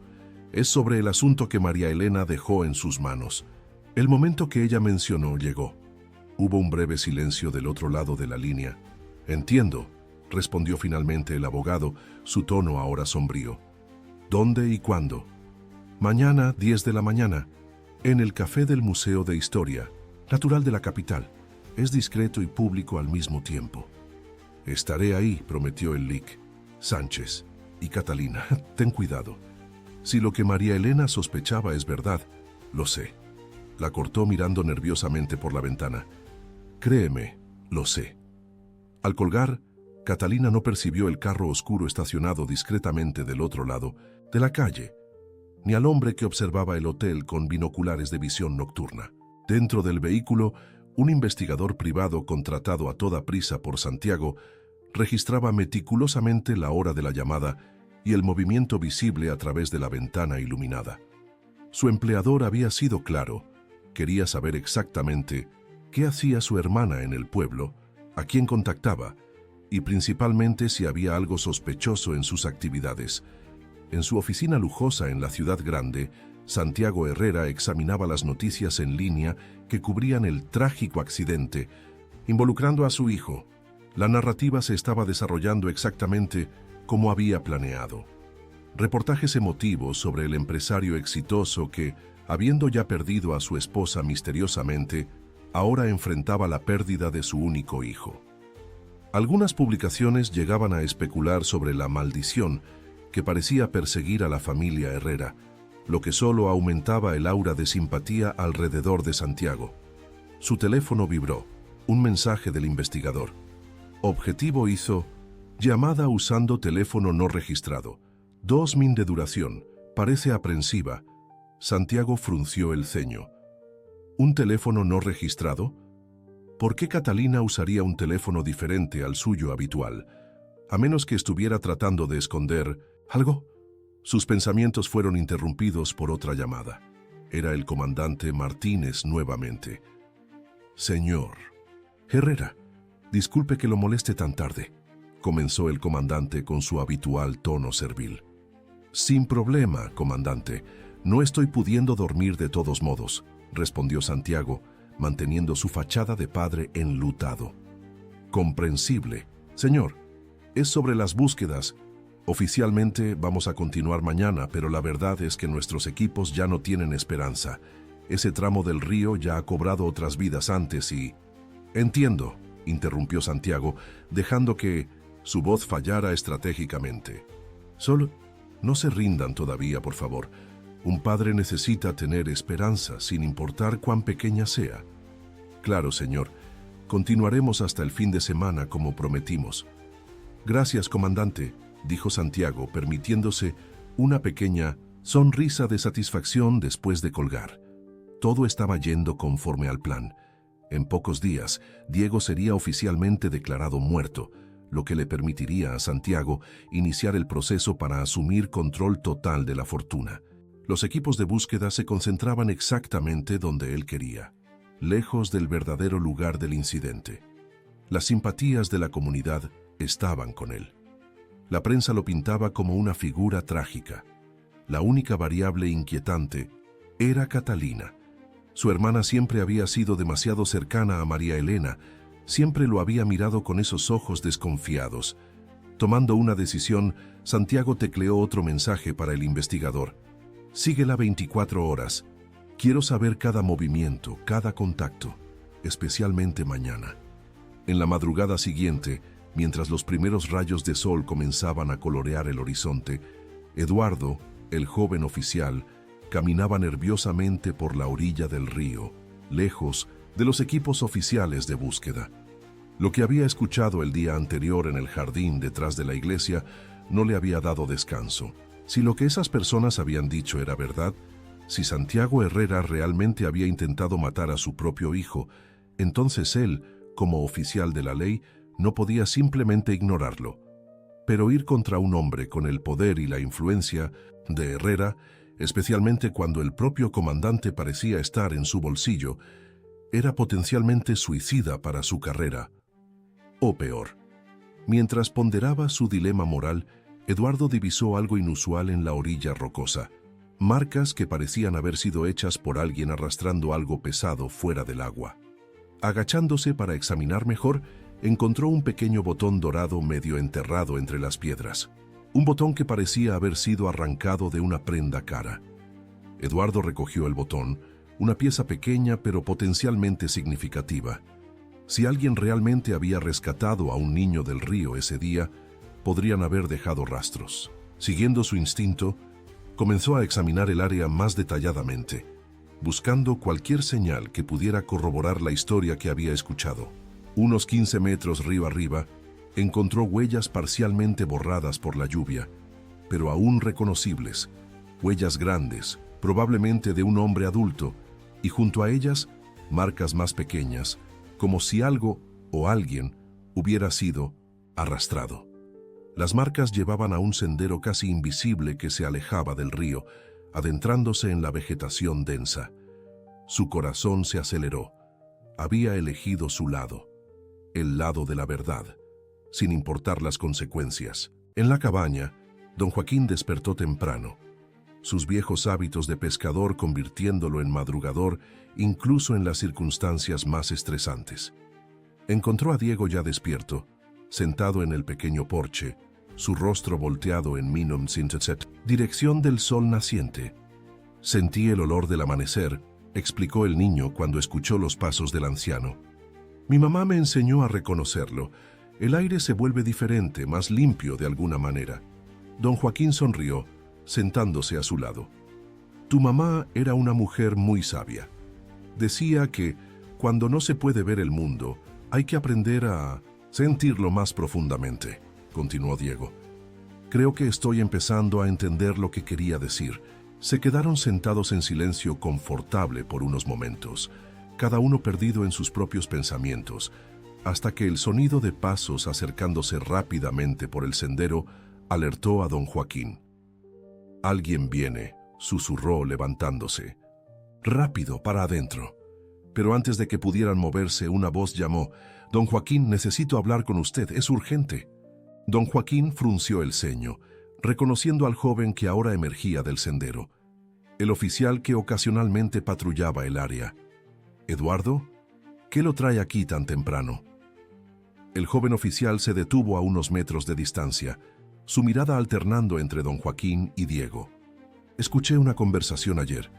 Es sobre el asunto que María Elena dejó en sus manos. El momento que ella mencionó llegó. Hubo un breve silencio del otro lado de la línea. Entiendo, respondió finalmente el abogado, su tono ahora sombrío. ¿Dónde y cuándo? Mañana, 10 de la mañana, en el café del Museo de Historia, natural de la capital. Es discreto y público al mismo tiempo. Estaré ahí, prometió el lic. Sánchez y Catalina, ten cuidado. Si lo que María Elena sospechaba es verdad, lo sé. La cortó mirando nerviosamente por la ventana. Créeme, lo sé. Al colgar, Catalina no percibió el carro oscuro estacionado discretamente del otro lado de la calle, ni al hombre que observaba el hotel con binoculares de visión nocturna. Dentro del vehículo, un investigador privado contratado a toda prisa por Santiago registraba meticulosamente la hora de la llamada y el movimiento visible a través de la ventana iluminada. Su empleador había sido claro, quería saber exactamente qué hacía su hermana en el pueblo, a quién contactaba y principalmente si había algo sospechoso en sus actividades. En su oficina lujosa en la ciudad grande, Santiago Herrera examinaba las noticias en línea que cubrían el trágico accidente, involucrando a su hijo. La narrativa se estaba desarrollando exactamente como había planeado. Reportajes emotivos sobre el empresario exitoso que, habiendo ya perdido a su esposa misteriosamente, ahora enfrentaba la pérdida de su único hijo. Algunas publicaciones llegaban a especular sobre la maldición que parecía perseguir a la familia Herrera, lo que solo aumentaba el aura de simpatía alrededor de Santiago. Su teléfono vibró, un mensaje del investigador. Objetivo hizo llamada usando teléfono no registrado. 2 min de duración. Parece aprensiva. Santiago frunció el ceño. ¿Un teléfono no registrado? ¿Por qué Catalina usaría un teléfono diferente al suyo habitual? A menos que estuviera tratando de esconder algo. Sus pensamientos fueron interrumpidos por otra llamada. Era el comandante Martínez nuevamente. Señor Herrera, disculpe que lo moleste tan tarde, comenzó el comandante con su habitual tono servil. Sin problema, comandante. No estoy pudiendo dormir de todos modos, respondió Santiago, manteniendo su fachada de padre enlutado. Comprensible. Señor, es sobre las búsquedas. Oficialmente vamos a continuar mañana, pero la verdad es que nuestros equipos ya no tienen esperanza. Ese tramo del río ya ha cobrado otras vidas antes y... Entiendo, interrumpió Santiago, dejando que su voz fallara estratégicamente. Solo no se rindan todavía, por favor. Un padre necesita tener esperanza, sin importar cuán pequeña sea. Claro, señor. Continuaremos hasta el fin de semana, como prometimos. Gracias, comandante, dijo Santiago, permitiéndose una pequeña sonrisa de satisfacción después de colgar. Todo estaba yendo conforme al plan. En pocos días, Diego sería oficialmente declarado muerto, lo que le permitiría a Santiago iniciar el proceso para asumir control total de la fortuna. Los equipos de búsqueda se concentraban exactamente donde él quería, lejos del verdadero lugar del incidente. Las simpatías de la comunidad estaban con él. La prensa lo pintaba como una figura trágica. La única variable inquietante era Catalina. Su hermana siempre había sido demasiado cercana a María Elena, siempre lo había mirado con esos ojos desconfiados. Tomando una decisión, Santiago tecleó otro mensaje para el investigador. Síguela 24 horas. Quiero saber cada movimiento, cada contacto, especialmente mañana. En la madrugada siguiente, mientras los primeros rayos de sol comenzaban a colorear el horizonte, Eduardo, el joven oficial, caminaba nerviosamente por la orilla del río, lejos de los equipos oficiales de búsqueda. Lo que había escuchado el día anterior en el jardín detrás de la iglesia no le había dado descanso. Si lo que esas personas habían dicho era verdad, si Santiago Herrera realmente había intentado matar a su propio hijo, entonces él, como oficial de la ley, no podía simplemente ignorarlo. Pero ir contra un hombre con el poder y la influencia de Herrera, especialmente cuando el propio comandante parecía estar en su bolsillo, era potencialmente suicida para su carrera. O peor. Mientras ponderaba su dilema moral, Eduardo divisó algo inusual en la orilla rocosa. Marcas que parecían haber sido hechas por alguien arrastrando algo pesado fuera del agua. Agachándose para examinar mejor, encontró un pequeño botón dorado medio enterrado entre las piedras. Un botón que parecía haber sido arrancado de una prenda cara. Eduardo recogió el botón, una pieza pequeña pero potencialmente significativa. Si alguien realmente había rescatado a un niño del río ese día, podrían haber dejado rastros. Siguiendo su instinto, comenzó a examinar el área más detalladamente, buscando cualquier señal que pudiera corroborar la historia que había escuchado. Unos 15 metros río arriba, encontró huellas parcialmente borradas por la lluvia, pero aún reconocibles, huellas grandes, probablemente de un hombre adulto, y junto a ellas, marcas más pequeñas, como si algo o alguien hubiera sido arrastrado. Las marcas llevaban a un sendero casi invisible que se alejaba del río, adentrándose en la vegetación densa. Su corazón se aceleró. Había elegido su lado, el lado de la verdad, sin importar las consecuencias. En la cabaña, don Joaquín despertó temprano, sus viejos hábitos de pescador convirtiéndolo en madrugador incluso en las circunstancias más estresantes. Encontró a Diego ya despierto, sentado en el pequeño porche, su rostro volteado en Minum Sintetset, dirección del sol naciente. Sentí el olor del amanecer, explicó el niño cuando escuchó los pasos del anciano. Mi mamá me enseñó a reconocerlo. El aire se vuelve diferente, más limpio de alguna manera. Don Joaquín sonrió, sentándose a su lado. Tu mamá era una mujer muy sabia. Decía que, cuando no se puede ver el mundo, hay que aprender a sentirlo más profundamente, continuó Diego. Creo que estoy empezando a entender lo que quería decir. Se quedaron sentados en silencio confortable por unos momentos, cada uno perdido en sus propios pensamientos, hasta que el sonido de pasos acercándose rápidamente por el sendero alertó a don Joaquín. Alguien viene, susurró levantándose. Rápido, para adentro. Pero antes de que pudieran moverse, una voz llamó: Don Joaquín, necesito hablar con usted, es urgente. Don Joaquín frunció el ceño, reconociendo al joven que ahora emergía del sendero, el oficial que ocasionalmente patrullaba el área. ¿Eduardo? ¿Qué lo trae aquí tan temprano? El joven oficial se detuvo a unos metros de distancia, su mirada alternando entre don Joaquín y Diego. Escuché una conversación ayer,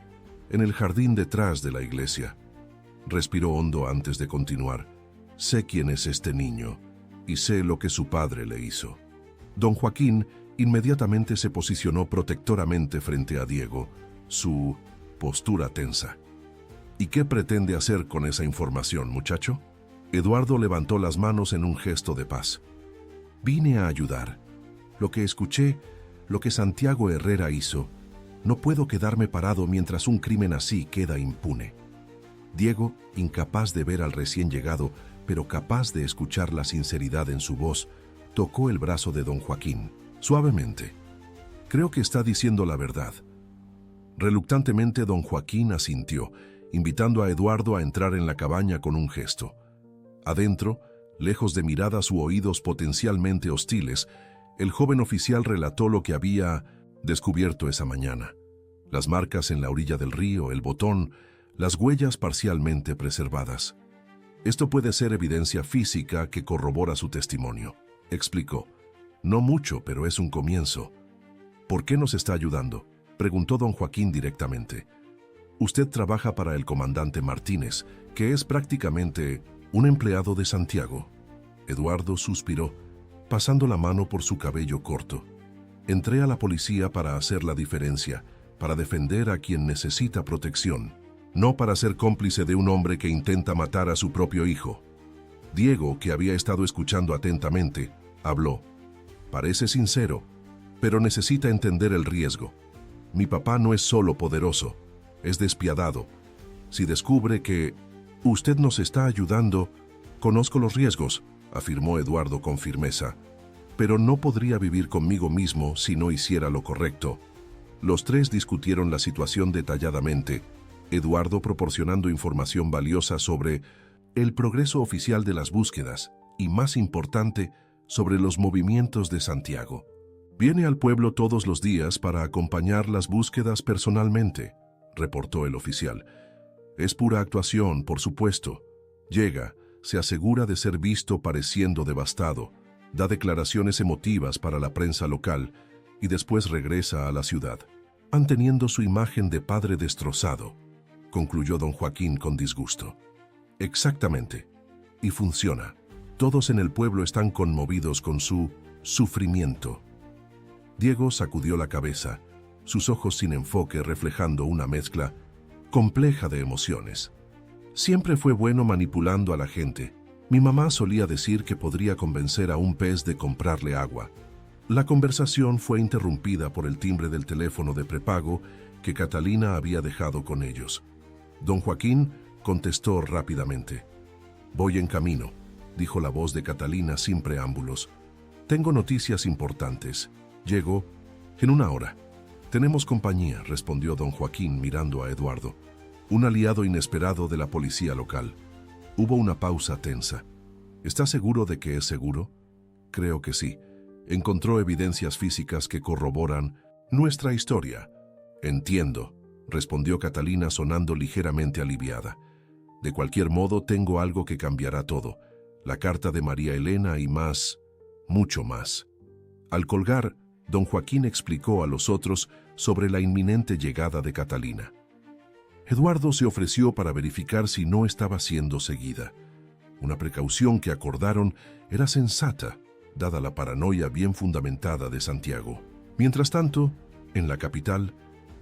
en el jardín detrás de la iglesia. Respiró hondo antes de continuar. Sé quién es este niño, y sé lo que su padre le hizo. Don Joaquín inmediatamente se posicionó protectoramente frente a Diego, su postura tensa. ¿Y qué pretende hacer con esa información, muchacho? Eduardo levantó las manos en un gesto de paz. Vine a ayudar. Lo que escuché, lo que Santiago Herrera hizo, no puedo quedarme parado mientras un crimen así queda impune. Diego, incapaz de ver al recién llegado, pero capaz de escuchar la sinceridad en su voz, tocó el brazo de don Joaquín, suavemente. Creo que está diciendo la verdad. Reluctantemente don Joaquín asintió, invitando a Eduardo a entrar en la cabaña con un gesto. Adentro, lejos de miradas u oídos potencialmente hostiles, El joven oficial relató lo que había descubierto esa mañana. Las marcas en la orilla del río, el botón, las huellas parcialmente preservadas. Esto puede ser evidencia física que corrobora su testimonio, explicó. No mucho, pero es un comienzo. ¿Por qué nos está ayudando?, preguntó don Joaquín directamente. Usted trabaja para el comandante Martínez, que es prácticamente un empleado de Santiago. Eduardo suspiró, pasando la mano por su cabello corto. Entré a la policía para hacer la diferencia, para defender a quien necesita protección, no para ser cómplice de un hombre que intenta matar a su propio hijo. Diego, que había estado escuchando atentamente, habló. Parece sincero, pero necesita entender el riesgo. Mi papá no es solo poderoso, es despiadado. Si descubre que usted nos está ayudando, conozco los riesgos, afirmó Eduardo con firmeza, pero no podría vivir conmigo mismo si no hiciera lo correcto. Los tres discutieron la situación detalladamente, Eduardo proporcionando información valiosa sobre el progreso oficial de las búsquedas y, más importante, sobre los movimientos de Santiago. Viene al pueblo todos los días para acompañar las búsquedas personalmente, reportó el oficial. Es pura actuación, por supuesto. Llega, se asegura de ser visto pareciendo devastado, da declaraciones emotivas para la prensa local y después regresa a la ciudad, manteniendo su imagen de padre destrozado, concluyó don Joaquín con disgusto. Exactamente. Y funciona. Todos en el pueblo están conmovidos con su sufrimiento. Diego sacudió la cabeza, sus ojos sin enfoque reflejando una mezcla compleja de emociones. Siempre fue bueno manipulando a la gente. Mi mamá solía decir que podría convencer a un pez de comprarle agua. La conversación fue interrumpida por el timbre del teléfono de prepago que Catalina había dejado con ellos. Don Joaquín contestó rápidamente. Voy en camino, dijo la voz de Catalina sin preámbulos. Tengo noticias importantes. Llego en una hora. Tenemos compañía, respondió don Joaquín mirando a Eduardo. Un aliado inesperado de la policía local. Hubo una pausa tensa. ¿Está seguro de que es seguro? Creo que sí. Encontró evidencias físicas que corroboran nuestra historia. Entiendo, respondió Catalina sonando ligeramente aliviada. De cualquier modo, tengo algo que cambiará todo. La carta de María Elena y más, mucho más. Al colgar, don Joaquín explicó a los otros sobre la inminente llegada de Catalina. Eduardo se ofreció para verificar si no estaba siendo seguida. Una precaución que acordaron era sensata, dada la paranoia bien fundamentada de Santiago. Mientras tanto, en la capital,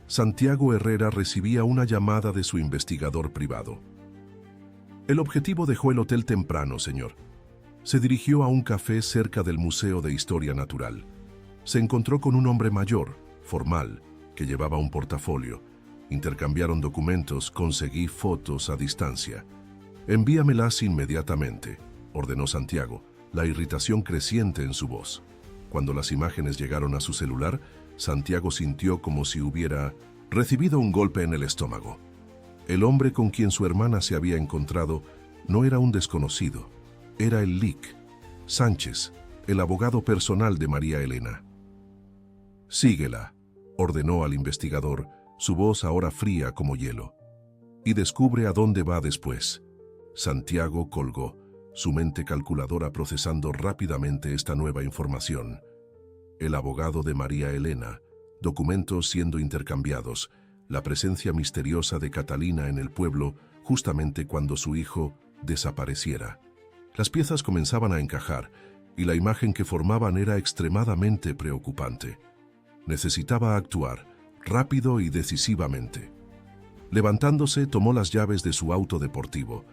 Santiago Herrera recibía una llamada de su investigador privado. El objetivo dejó el hotel temprano, señor. Se dirigió a un café cerca del Museo de Historia Natural. Se encontró con un hombre mayor, formal, que llevaba un portafolio. Intercambiaron documentos, conseguí fotos a distancia. Envíamelas inmediatamente, ordenó Santiago, la irritación creciente en su voz. Cuando las imágenes llegaron a su celular, Santiago sintió como si hubiera recibido un golpe en el estómago. El hombre con quien su hermana se había encontrado no era un desconocido, era el Lic, Sánchez, el abogado personal de María Elena. Síguela, ordenó al investigador, su voz ahora fría como hielo. Y descubre a dónde va después. Santiago colgó, su mente calculadora procesando rápidamente esta nueva información. El abogado de María Elena, documentos siendo intercambiados, la presencia misteriosa de Catalina en el pueblo justamente cuando su hijo desapareciera. Las piezas comenzaban a encajar y la imagen que formaban era extremadamente preocupante. Necesitaba actuar, rápido y decisivamente. Levantándose, tomó las llaves de su auto deportivo.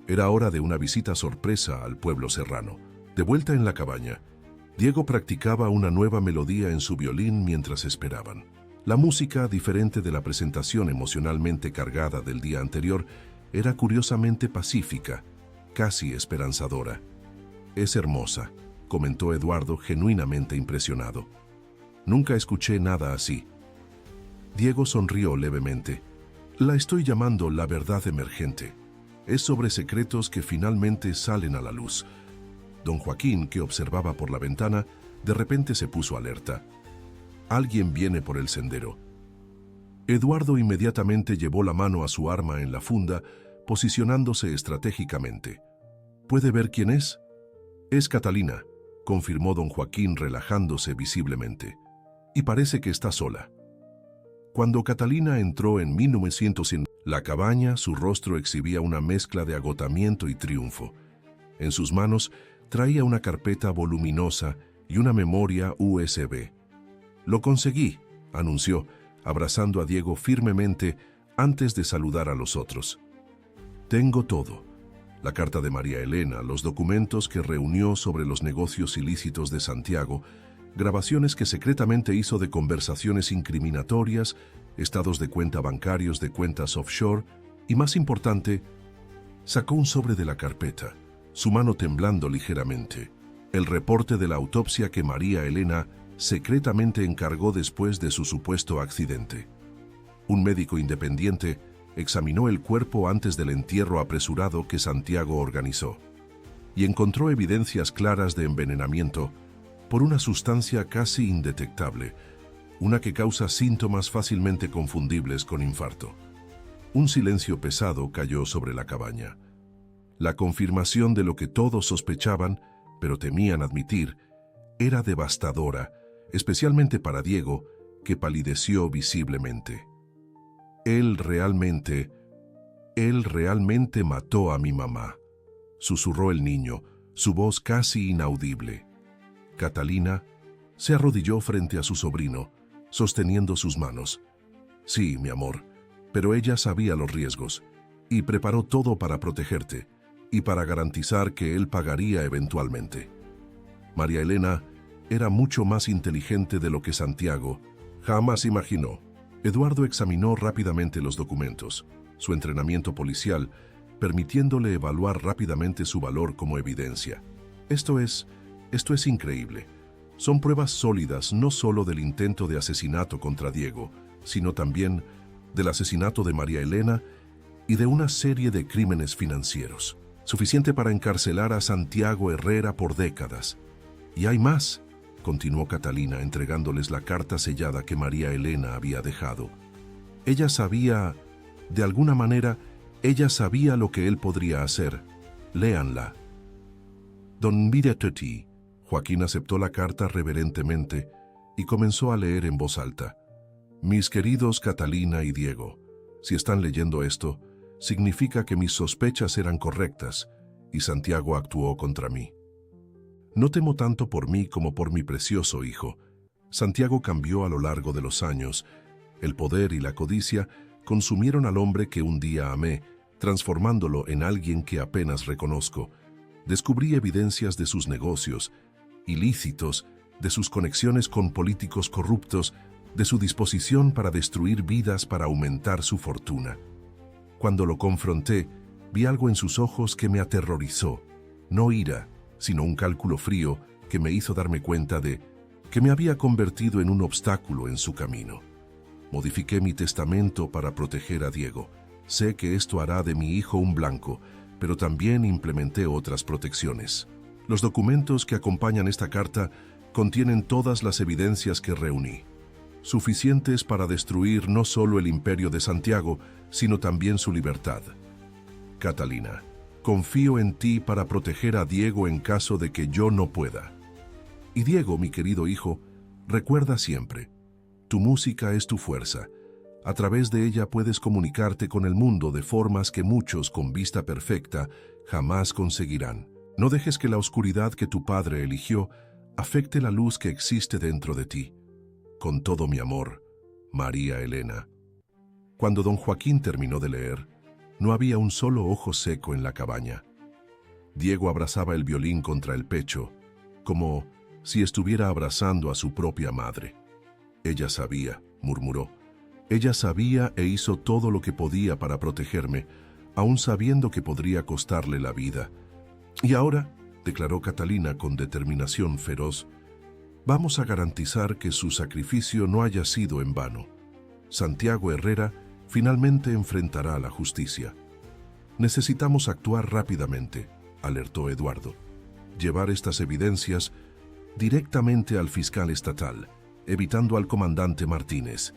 Era hora de una visita sorpresa al pueblo serrano. De vuelta en la cabaña, Diego practicaba una nueva melodía en su violín mientras esperaban. La música, diferente de la presentación emocionalmente cargada del día anterior, era curiosamente pacífica, casi esperanzadora. Es hermosa, comentó Eduardo genuinamente impresionado. Nunca escuché nada así. Diego sonrió levemente. La estoy llamando la verdad emergente. Es sobre secretos que finalmente salen a la luz. Don Joaquín, que observaba por la ventana, De repente se puso alerta. Alguien viene por el sendero. Eduardo inmediatamente llevó la mano a su arma en la funda, posicionándose estratégicamente. ¿Puede ver quién es? Es Catalina, confirmó don Joaquín relajándose visiblemente. Y parece que está sola. Cuando Catalina entró en 1900 en la cabaña, su rostro exhibía una mezcla de agotamiento y triunfo. En sus manos traía una carpeta voluminosa y una memoria USB. «Lo conseguí», anunció, abrazando a Diego firmemente antes de saludar a los otros. «Tengo todo. La carta de María Elena, los documentos que reunió sobre los negocios ilícitos de Santiago, grabaciones que secretamente hizo de conversaciones incriminatorias, estados de cuenta bancarios de cuentas offshore y, más importante, sacó un sobre de la carpeta, su mano temblando ligeramente, el reporte de la autopsia que María Elena secretamente encargó después de su supuesto accidente. Un médico independiente examinó el cuerpo antes del entierro apresurado que Santiago organizó y encontró evidencias claras de envenenamiento por una sustancia casi indetectable, una que causa síntomas fácilmente confundibles con infarto. Un silencio pesado cayó sobre la cabaña. La confirmación de lo que todos sospechaban, pero temían admitir, era devastadora, especialmente para Diego, que palideció visiblemente. Él realmente mató a mi mamá», susurró el niño, su voz casi inaudible. Catalina se arrodilló frente a su sobrino, sosteniendo sus manos. «Sí, mi amor, pero ella sabía los riesgos y preparó todo para protegerte y para garantizar que él pagaría eventualmente. María Elena era mucho más inteligente de lo que Santiago jamás imaginó». Eduardo examinó rápidamente los documentos, su entrenamiento policial, permitiéndole evaluar rápidamente su valor como evidencia. Esto es increíble. Son pruebas sólidas no solo del intento de asesinato contra Diego, sino también del asesinato de María Elena y de una serie de crímenes financieros, suficiente para encarcelar a Santiago Herrera por décadas. «Y hay más», continuó Catalina entregándoles la carta sellada que María Elena había dejado. «Ella sabía, de alguna manera, ella sabía lo que él podría hacer. Léanla». «Don Videtuti». Joaquín aceptó la carta reverentemente y comenzó a leer en voz alta. «Mis queridos Catalina y Diego, si están leyendo esto, significa que mis sospechas eran correctas y Santiago actuó contra mí. No temo tanto por mí como por mi precioso hijo. Santiago cambió a lo largo de los años. El poder y la codicia consumieron al hombre que un día amé, transformándolo en alguien que apenas reconozco. Descubrí evidencias de sus negocios ilícitos, de sus conexiones con políticos corruptos, de su disposición para destruir vidas para aumentar su fortuna. Cuando lo confronté, vi algo en sus ojos que me aterrorizó. No ira, sino un cálculo frío que me hizo darme cuenta de que me había convertido en un obstáculo en su camino. Modifiqué mi testamento para proteger a Diego. Sé que esto hará de mi hijo un blanco, pero también implementé otras protecciones. Los documentos que acompañan esta carta contienen todas las evidencias que reuní, suficientes para destruir no solo el imperio de Santiago, sino también su libertad. Catalina, confío en ti para proteger a Diego en caso de que yo no pueda. Y Diego, mi querido hijo, recuerda siempre, tu música es tu fuerza. A través de ella puedes comunicarte con el mundo de formas que muchos con vista perfecta jamás conseguirán. No dejes que la oscuridad que tu padre eligió afecte la luz que existe dentro de ti. Con todo mi amor, María Elena». Cuando don Joaquín terminó de leer, no había un solo ojo seco en la cabaña. Diego abrazaba el violín contra el pecho, como si estuviera abrazando a su propia madre. «Ella sabía», murmuró. «Ella sabía e hizo todo lo que podía para protegerme, aun sabiendo que podría costarle la vida. Y ahora», declaró Catalina con determinación feroz, «vamos a garantizar que su sacrificio no haya sido en vano. Santiago Herrera finalmente enfrentará a la justicia. Necesitamos actuar rápidamente», alertó Eduardo. «Llevar estas evidencias directamente al fiscal estatal, evitando al comandante Martínez.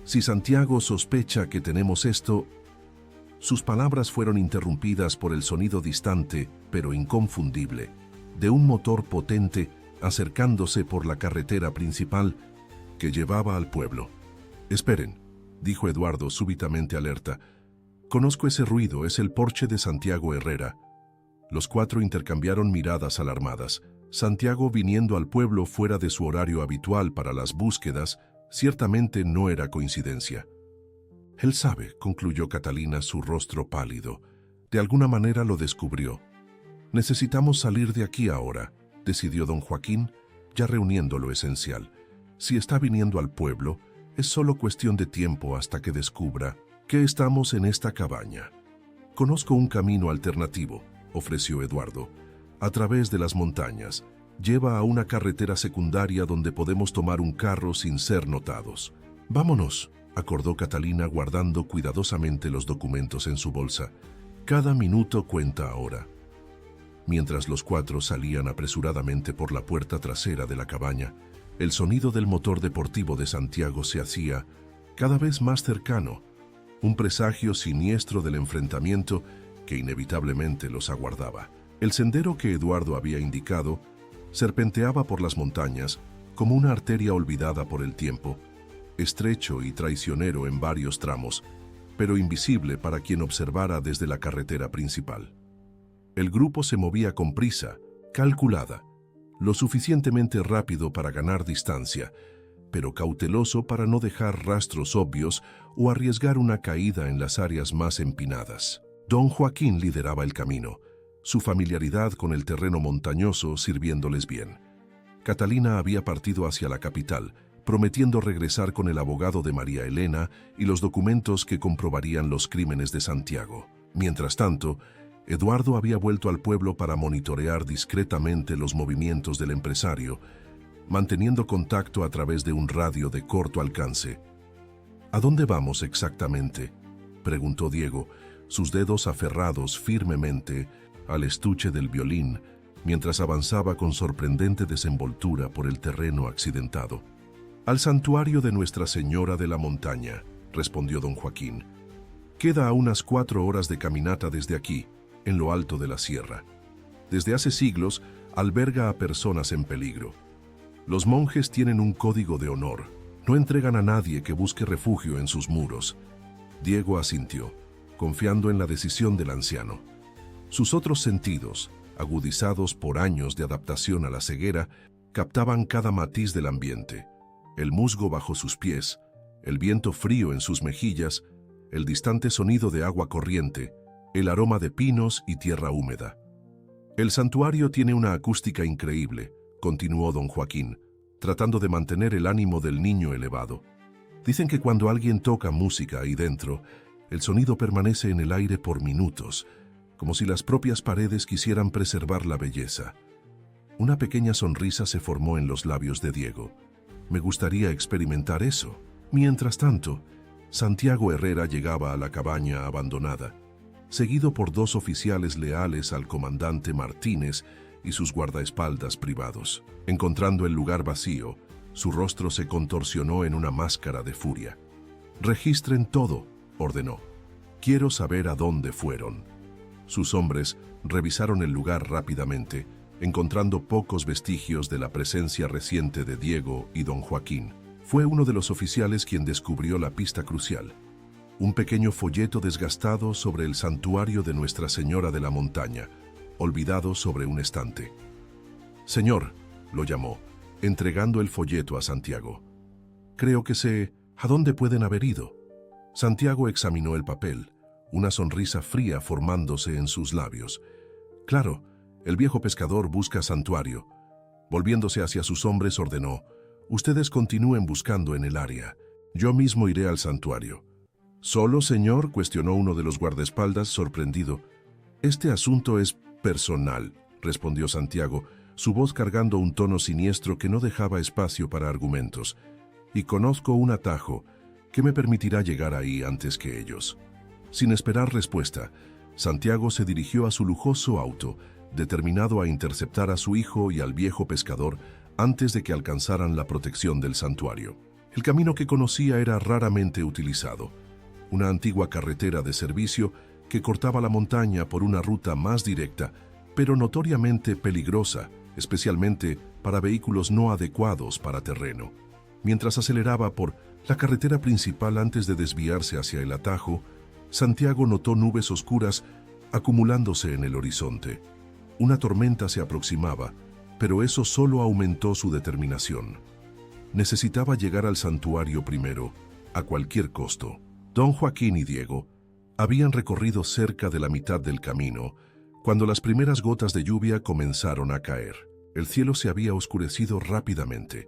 Si Santiago sospecha que tenemos esto... Sus palabras fueron interrumpidas por el sonido distante, pero inconfundible, de un motor potente acercándose por la carretera principal que llevaba al pueblo. «Esperen», dijo Eduardo súbitamente alerta. «Conozco ese ruido, es el Porsche de Santiago Herrera». Los cuatro intercambiaron miradas alarmadas. Santiago, viniendo al pueblo fuera de su horario habitual para las búsquedas, ciertamente no era coincidencia. «Él sabe», concluyó Catalina, su rostro pálido. «De alguna manera lo descubrió. Necesitamos salir de aquí ahora», decidió don Joaquín, ya reuniendo lo esencial. «Si está viniendo al pueblo, es solo cuestión de tiempo hasta que descubra que estamos en esta cabaña». «Conozco un camino alternativo», ofreció Eduardo. «A través de las montañas. Lleva a una carretera secundaria donde podemos tomar un carro sin ser notados». «Vámonos», acordó Catalina, guardando cuidadosamente los documentos en su bolsa. «Cada minuto cuenta ahora». Mientras los cuatro salían apresuradamente por la puerta trasera de la cabaña, el sonido del motor deportivo de Santiago se hacía cada vez más cercano, un presagio siniestro del enfrentamiento que inevitablemente los aguardaba. El sendero que Eduardo había indicado serpenteaba por las montañas como una arteria olvidada por el tiempo, estrecho y traicionero en varios tramos, pero invisible para quien observara desde la carretera principal. El grupo se movía con prisa, calculada, lo suficientemente rápido para ganar distancia, pero cauteloso para no dejar rastros obvios o arriesgar una caída en las áreas más empinadas. Don Joaquín lideraba el camino, su familiaridad con el terreno montañoso sirviéndoles bien. Catalina había partido hacia la capital, prometiendo regresar con el abogado de María Elena y los documentos que comprobarían los crímenes de Santiago. Mientras tanto, Eduardo había vuelto al pueblo para monitorear discretamente los movimientos del empresario, manteniendo contacto a través de un radio de corto alcance. «¿A dónde vamos exactamente?», preguntó Diego, sus dedos aferrados firmemente al estuche del violín, mientras avanzaba con sorprendente desenvoltura por el terreno accidentado. «Al santuario de Nuestra Señora de la Montaña», respondió don Joaquín. «Queda a unas 4 horas de caminata desde aquí, en lo alto de la sierra. Desde hace siglos alberga a personas en peligro. Los monjes tienen un código de honor. No entregan a nadie que busque refugio en sus muros». Diego asintió, confiando en la decisión del anciano. Sus otros sentidos, agudizados por años de adaptación a la ceguera, captaban cada matiz del ambiente: el musgo bajo sus pies, el viento frío en sus mejillas, el distante sonido de agua corriente, el aroma de pinos y tierra húmeda. «El santuario tiene una acústica increíble», continuó don Joaquín, tratando de mantener el ánimo del niño elevado. «Dicen que cuando alguien toca música ahí dentro, el sonido permanece en el aire por minutos, como si las propias paredes quisieran preservar la belleza». Una pequeña sonrisa se formó en los labios de Diego. «Me gustaría experimentar eso». Mientras tanto, Santiago Herrera llegaba a la cabaña abandonada, seguido por 2 oficiales leales al comandante Martínez y sus guardaespaldas privados. Encontrando el lugar vacío, su rostro se contorsionó en una máscara de furia. «Registren todo», ordenó. «Quiero saber a dónde fueron». Sus hombres revisaron el lugar rápidamente, encontrando pocos vestigios de la presencia reciente de Diego y don Joaquín. Fue uno de los oficiales quien descubrió la pista crucial: un pequeño folleto desgastado sobre el santuario de Nuestra Señora de la Montaña, olvidado sobre un estante. «Señor», lo llamó, entregando el folleto a Santiago. «Creo que sé a dónde pueden haber ido». Santiago examinó el papel, una sonrisa fría formándose en sus labios. «Claro, el viejo pescador busca santuario». Volviéndose hacia sus hombres ordenó: «Ustedes continúen buscando en el área. Yo mismo iré al santuario». «¿Solo, señor?», cuestionó uno de los guardaespaldas, sorprendido. «Este asunto es personal», respondió Santiago, su voz cargando un tono siniestro que no dejaba espacio para argumentos. «Y conozco un atajo que me permitirá llegar ahí antes que ellos». Sin esperar respuesta, Santiago se dirigió a su lujoso auto, determinado a interceptar a su hijo y al viejo pescador antes de que alcanzaran la protección del santuario. El camino que conocía era raramente utilizado, una antigua carretera de servicio que cortaba la montaña por una ruta más directa, pero notoriamente peligrosa, especialmente para vehículos no adecuados para terreno. Mientras aceleraba por la carretera principal antes de desviarse hacia el atajo, Santiago notó nubes oscuras acumulándose en el horizonte. Una tormenta se aproximaba, pero eso solo aumentó su determinación. Necesitaba llegar al santuario primero, a cualquier costo. Don Joaquín y Diego habían recorrido cerca de la mitad del camino cuando las primeras gotas de lluvia comenzaron a caer. El cielo se había oscurecido rápidamente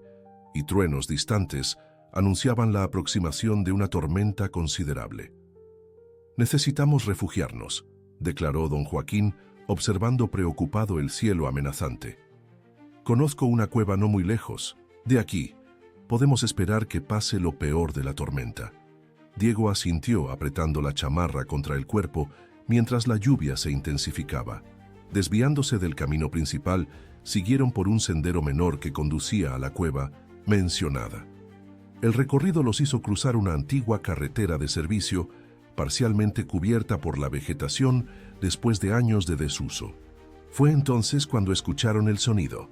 y truenos distantes anunciaban la aproximación de una tormenta considerable. «Necesitamos refugiarnos», declaró don Joaquín, observando preocupado el cielo amenazante. «Conozco una cueva no muy lejos. De aquí, podemos esperar que pase lo peor de la tormenta». Diego asintió apretando la chamarra contra el cuerpo mientras la lluvia se intensificaba. Desviándose del camino principal, siguieron por un sendero menor que conducía a la cueva mencionada. El recorrido los hizo cruzar una antigua carretera de servicio, parcialmente cubierta por la vegetación después de años de desuso. Fue entonces cuando escucharon el sonido,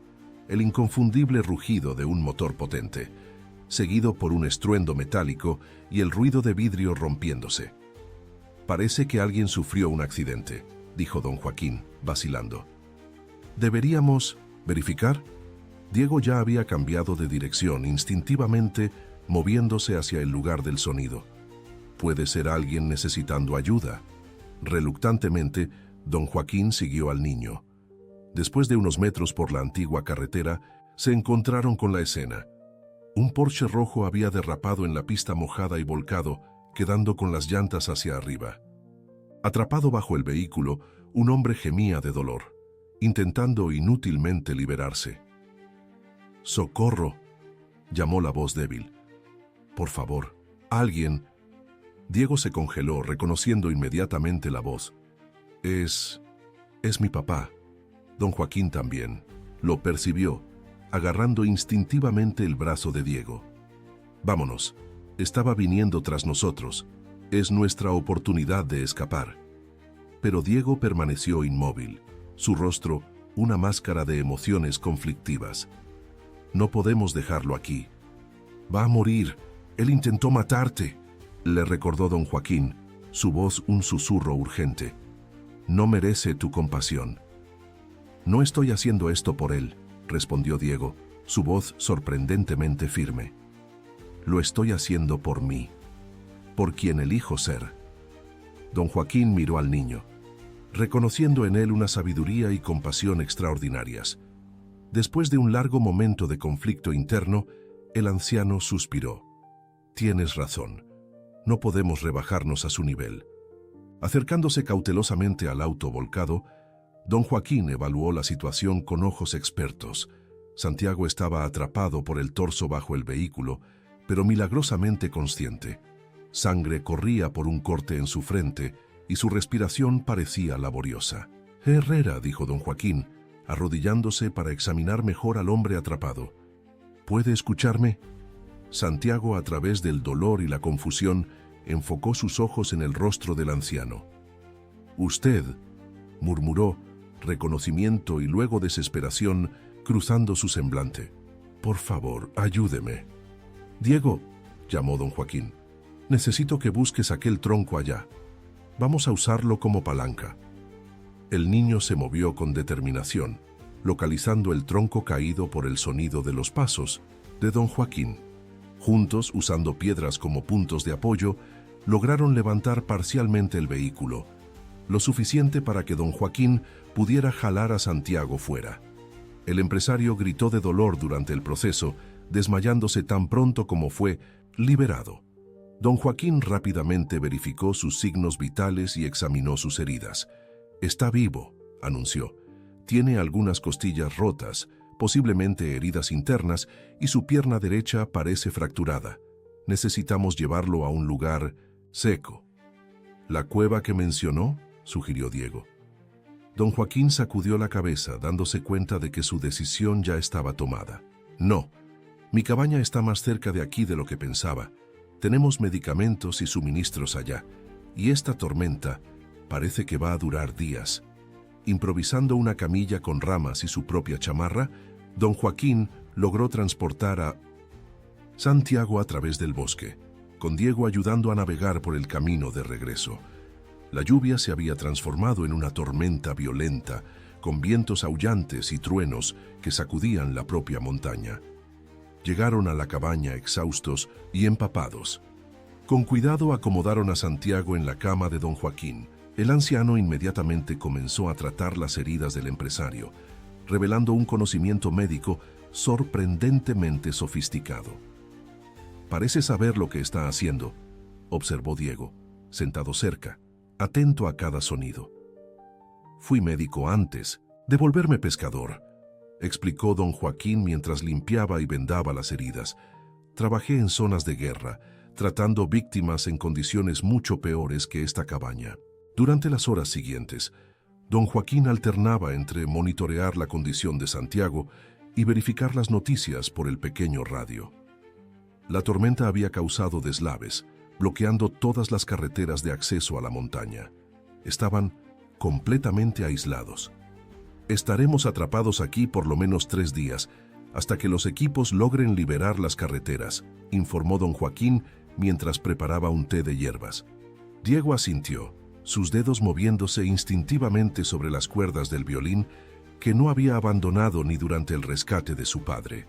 el inconfundible rugido de un motor potente, seguido por un estruendo metálico y el ruido de vidrio rompiéndose. «Parece que alguien sufrió un accidente», dijo don Joaquín, vacilando. «¿Deberíamos verificar?» Diego ya había cambiado de dirección instintivamente, moviéndose hacia el lugar del sonido. «Puede ser alguien necesitando ayuda». Reluctantemente, don Joaquín siguió al niño. Después de unos metros por la antigua carretera, se encontraron con la escena. Un Porsche rojo había derrapado en la pista mojada y volcado, quedando con las llantas hacia arriba. Atrapado bajo el vehículo, un hombre gemía de dolor, intentando inútilmente liberarse. «¡Socorro!», llamó la voz débil. «Por favor, alguien». Diego se congeló, reconociendo inmediatamente la voz. Es mi papá». Don Joaquín también lo percibió, agarrando instintivamente el brazo de Diego. «Vámonos, estaba viniendo tras nosotros. Es nuestra oportunidad de escapar». Pero Diego permaneció inmóvil, su rostro una máscara de emociones conflictivas. «No podemos dejarlo aquí. Va a morir. Él intentó matarte», le recordó don Joaquín, su voz un susurro urgente. «No merece tu compasión». «No estoy haciendo esto por él», respondió Diego, su voz sorprendentemente firme. «Lo estoy haciendo por mí, por quien elijo ser». Don Joaquín miró al niño, reconociendo en él una sabiduría y compasión extraordinarias. Después de un largo momento de conflicto interno, el anciano suspiró. «Tienes razón, no podemos rebajarnos a su nivel». Acercándose cautelosamente al auto volcado, don Joaquín evaluó la situación con ojos expertos. Santiago estaba atrapado por el torso bajo el vehículo, pero milagrosamente consciente. Sangre corría por un corte en su frente y su respiración parecía laboriosa. «Herrera», dijo don Joaquín, arrodillándose para examinar mejor al hombre atrapado. «¿Puede escucharme?» Santiago, a través del dolor y la confusión, enfocó sus ojos en el rostro del anciano. «Usted», murmuró, reconocimiento y luego desesperación cruzando su semblante. «Por favor, ayúdeme». «Diego», llamó don Joaquín, «necesito que busques aquel tronco allá. Vamos a usarlo como palanca». El niño se movió con determinación, localizando el tronco caído por el sonido de los pasos de don Joaquín. Juntos, usando piedras como puntos de apoyo, lograron levantar parcialmente el vehículo, lo suficiente para que don Joaquín pudiera jalar a Santiago fuera. El empresario gritó de dolor durante el proceso, desmayándose tan pronto como fue liberado. Don Joaquín rápidamente verificó sus signos vitales y examinó sus heridas. «Está vivo», anunció. «Tiene algunas costillas rotas, posiblemente heridas internas, y su pierna derecha parece fracturada. Necesitamos llevarlo a un lugar seco». «¿La cueva que mencionó?», sugirió Diego. Don Joaquín sacudió la cabeza, dándose cuenta de que su decisión ya estaba tomada. No, mi cabaña está más cerca de aquí de lo que pensaba. Tenemos medicamentos y suministros allá, y esta tormenta parece que va a durar días. Improvisando una camilla con ramas y su propia chamarra, don Joaquín logró transportar a Santiago a través del bosque, con Diego ayudando a navegar por el camino de regreso. La lluvia se había transformado en una tormenta violenta, con vientos aullantes y truenos que sacudían la propia montaña. Llegaron a la cabaña exhaustos y empapados. Con cuidado acomodaron a Santiago en la cama de don Joaquín. El anciano inmediatamente comenzó a tratar las heridas del empresario, revelando un conocimiento médico sorprendentemente sofisticado. «Parece saber lo que está haciendo», observó Diego, sentado cerca, atento a cada sonido. «Fui médico antes de volverme pescador», explicó don Joaquín mientras limpiaba y vendaba las heridas. «Trabajé en zonas de guerra, tratando víctimas en condiciones mucho peores que esta cabaña». Durante las horas siguientes, don Joaquín alternaba entre monitorear la condición de Santiago y verificar las noticias por el pequeño radio. La tormenta había causado deslaves, bloqueando todas las carreteras de acceso a la montaña. Estaban completamente aislados. «Estaremos atrapados aquí por lo menos 3 días, hasta que los equipos logren liberar las carreteras», informó don Joaquín mientras preparaba un té de hierbas. Diego asintió, sus dedos moviéndose instintivamente sobre las cuerdas del violín que no había abandonado ni durante el rescate de su padre.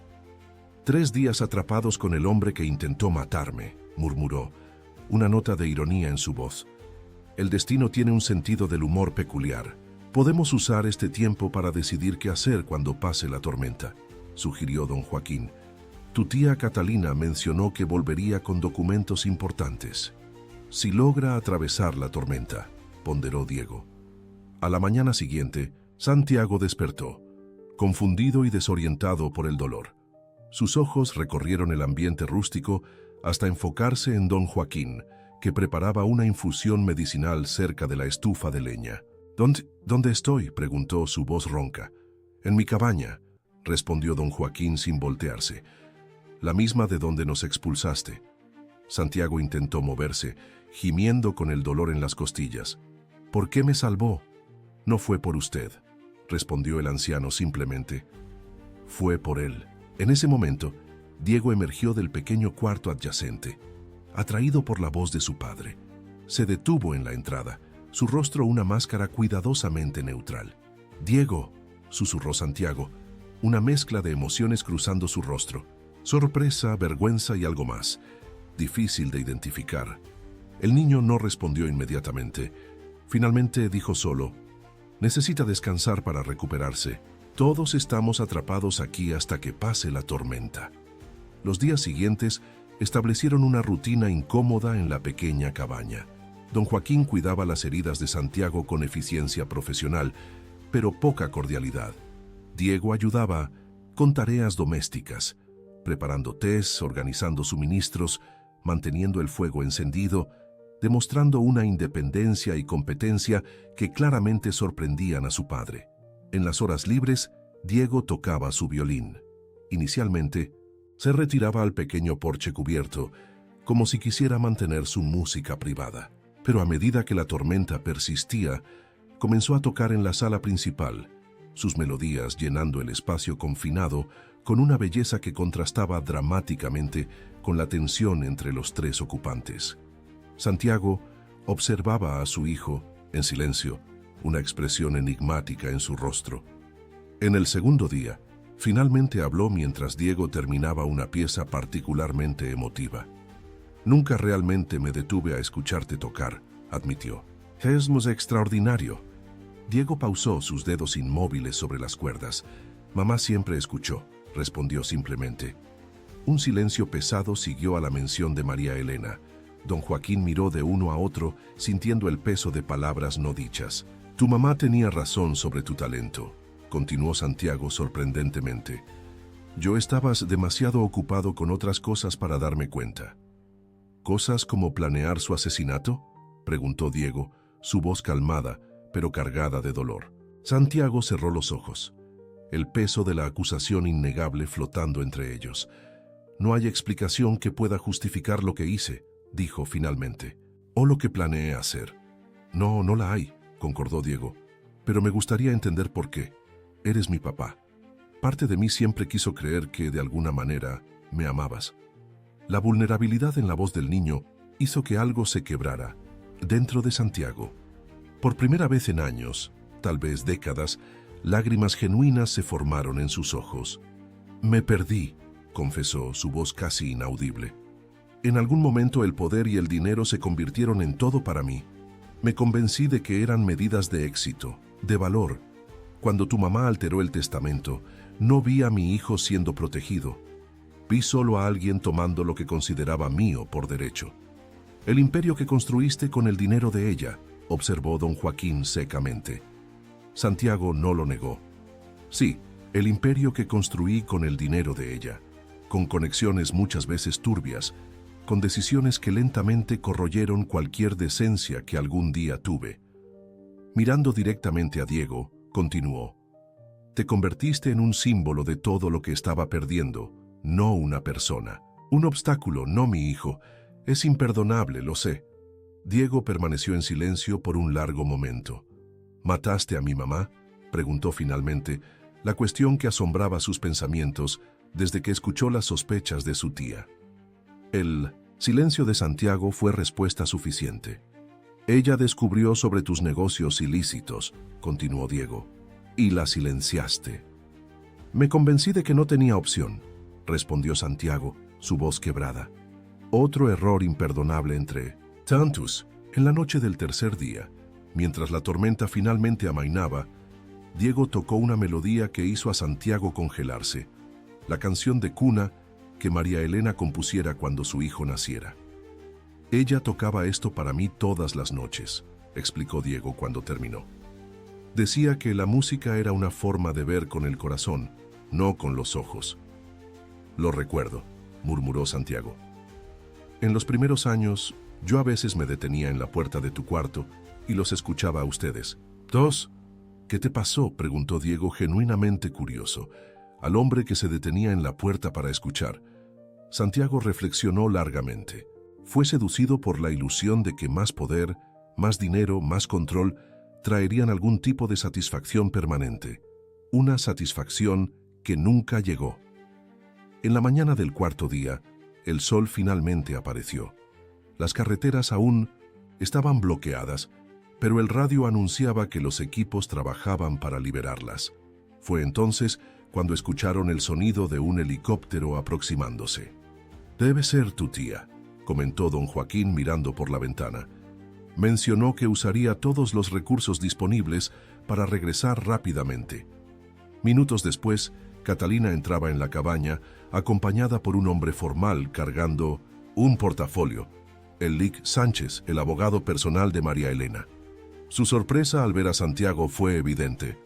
«3 días atrapados con el hombre que intentó matarme», murmuró, una nota de ironía en su voz. «El destino tiene un sentido del humor peculiar. Podemos usar este tiempo para decidir qué hacer cuando pase la tormenta», sugirió don Joaquín. «Tu tía Catalina mencionó que volvería con documentos importantes». «Si logra atravesar la tormenta», ponderó Diego. A la mañana siguiente, Santiago despertó, confundido y desorientado por el dolor. Sus ojos recorrieron el ambiente rústico hasta enfocarse en don Joaquín, que preparaba una infusión medicinal cerca de la estufa de leña. ¿Dónde estoy?», preguntó su voz ronca. «En mi cabaña», respondió don Joaquín sin voltearse. «La misma de donde nos expulsaste». Santiago intentó moverse, gimiendo con el dolor en las costillas. «¿Por qué me salvó?». «No fue por usted», respondió el anciano simplemente. «Fue por él». En ese momento, Diego emergió del pequeño cuarto adyacente, atraído por la voz de su padre. Se detuvo en la entrada, su rostro una máscara cuidadosamente neutral. «Diego», susurró Santiago, una mezcla de emociones cruzando su rostro. Sorpresa, vergüenza y algo más, difícil de identificar. El niño no respondió inmediatamente. Finalmente dijo solo: «Necesita descansar para recuperarse. Todos estamos atrapados aquí hasta que pase la tormenta». Los días siguientes establecieron una rutina incómoda en la pequeña cabaña. Don Joaquín cuidaba las heridas de Santiago con eficiencia profesional, pero poca cordialidad. Diego ayudaba con tareas domésticas, preparando tés, organizando suministros, manteniendo el fuego encendido, demostrando una independencia y competencia que claramente sorprendían a su padre. En las horas libres, Diego tocaba su violín. Inicialmente, se retiraba al pequeño porche cubierto, como si quisiera mantener su música privada. Pero a medida que la tormenta persistía, comenzó a tocar en la sala principal, sus melodías llenando el espacio confinado con una belleza que contrastaba dramáticamente con la tensión entre los 3 ocupantes. Santiago observaba a su hijo, en silencio, una expresión enigmática en su rostro. En el segundo día, finalmente habló mientras Diego terminaba una pieza particularmente emotiva. «Nunca realmente me detuve a escucharte tocar», admitió. «Es muy extraordinario». Diego pausó, sus dedos inmóviles sobre las cuerdas. «Mamá siempre escuchó», respondió simplemente. Un silencio pesado siguió a la mención de María Elena. Don Joaquín miró de uno a otro, sintiendo el peso de palabras no dichas. «Tu mamá tenía razón sobre tu talento», continuó Santiago sorprendentemente. «Yo estaba demasiado ocupado con otras cosas para darme cuenta». «¿Cosas como planear su asesinato?», preguntó Diego, su voz calmada, pero cargada de dolor. Santiago cerró los ojos. el peso de la acusación innegable flotando entre ellos. «No hay explicación que pueda justificar lo que hice», dijo finalmente, «o lo que planeé hacer». «No, no la hay», concordó Diego, «pero me gustaría entender por qué. Eres mi papá. Parte de mí siempre quiso creer que, de alguna manera, me amabas». La vulnerabilidad en la voz del niño hizo que algo se quebrara dentro de Santiago. Por primera vez en años, tal vez décadas, lágrimas genuinas se formaron en sus ojos. «Me perdí», confesó, su voz casi inaudible. «En algún momento el poder y el dinero se convirtieron en todo para mí. Me convencí de que eran medidas de éxito, de valor. Cuando tu mamá alteró el testamento, no vi a mi hijo siendo protegido. Vi solo a alguien tomando lo que consideraba mío por derecho. El imperio que construiste con el dinero de ella», observó don Joaquín secamente. Santiago no lo negó. «Sí, el imperio que construí con el dinero de ella, con conexiones muchas veces turbias, con decisiones que lentamente corroyeron cualquier decencia que algún día tuve». Mirando directamente a Diego, continuó: «Te convertiste en un símbolo de todo lo que estaba perdiendo, no una persona. Un obstáculo, no mi hijo. Es imperdonable, lo sé». Diego permaneció en silencio por un largo momento. «¿Mataste a mi mamá?», preguntó finalmente, la cuestión que asombraba sus pensamientos desde que escuchó las sospechas de su tía. El silencio de Santiago fue respuesta suficiente. «Ella descubrió sobre tus negocios ilícitos», continuó Diego, «y la silenciaste». «Me convencí de que no tenía opción», respondió Santiago, su voz quebrada. Otro error imperdonable entre tantos. En la noche del tercer día, mientras la tormenta finalmente amainaba, Diego tocó una melodía que hizo a Santiago congelarse, la canción de cuna que María Elena compusiera cuando su hijo naciera. «Ella tocaba esto para mí todas las noches», explicó Diego cuando terminó. «Decía que la música era una forma de ver con el corazón, no con los ojos». «Lo recuerdo», murmuró Santiago. «En los primeros años, yo a veces me detenía en la puerta de tu cuarto y los escuchaba a ustedes». «Dos». «¿Qué te pasó?», preguntó Diego, genuinamente curioso, al hombre que se detenía en la puerta para escuchar. Santiago reflexionó largamente. Fue seducido por la ilusión de que más poder, más dinero, más control traerían algún tipo de satisfacción permanente. Una satisfacción que nunca llegó. En la mañana del cuarto día, el sol finalmente apareció. Las carreteras aún estaban bloqueadas, pero el radio anunciaba que los equipos trabajaban para liberarlas. Fue entonces cuando escucharon el sonido de un helicóptero aproximándose. «Debe ser tu tía», comentó don Joaquín mirando por la ventana. «Mencionó que usaría todos los recursos disponibles para regresar rápidamente». Minutos después, Catalina entraba en la cabaña, acompañada por un hombre formal cargando un portafolio. El Lic Sánchez, el abogado personal de María Elena. Su sorpresa al ver a Santiago fue evidente.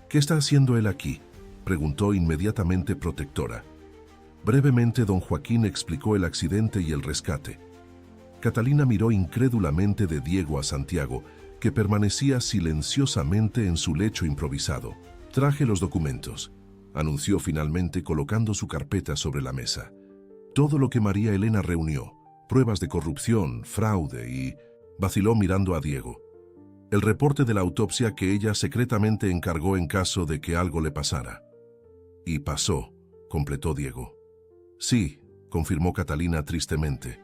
«¿Qué está haciendo él aquí?», preguntó inmediatamente Protectora. Brevemente don Joaquín explicó el accidente y el rescate. Catalina miró incrédulamente de Diego a Santiago, que permanecía silenciosamente en su lecho improvisado. «Traje los documentos», anunció finalmente colocando su carpeta sobre la mesa. «Todo lo que María Elena reunió, pruebas de corrupción, fraude y...» vaciló mirando a Diego. «El reporte de la autopsia que ella secretamente encargó en caso de que algo le pasara». «Y pasó», completó Diego. «Sí», confirmó Catalina tristemente.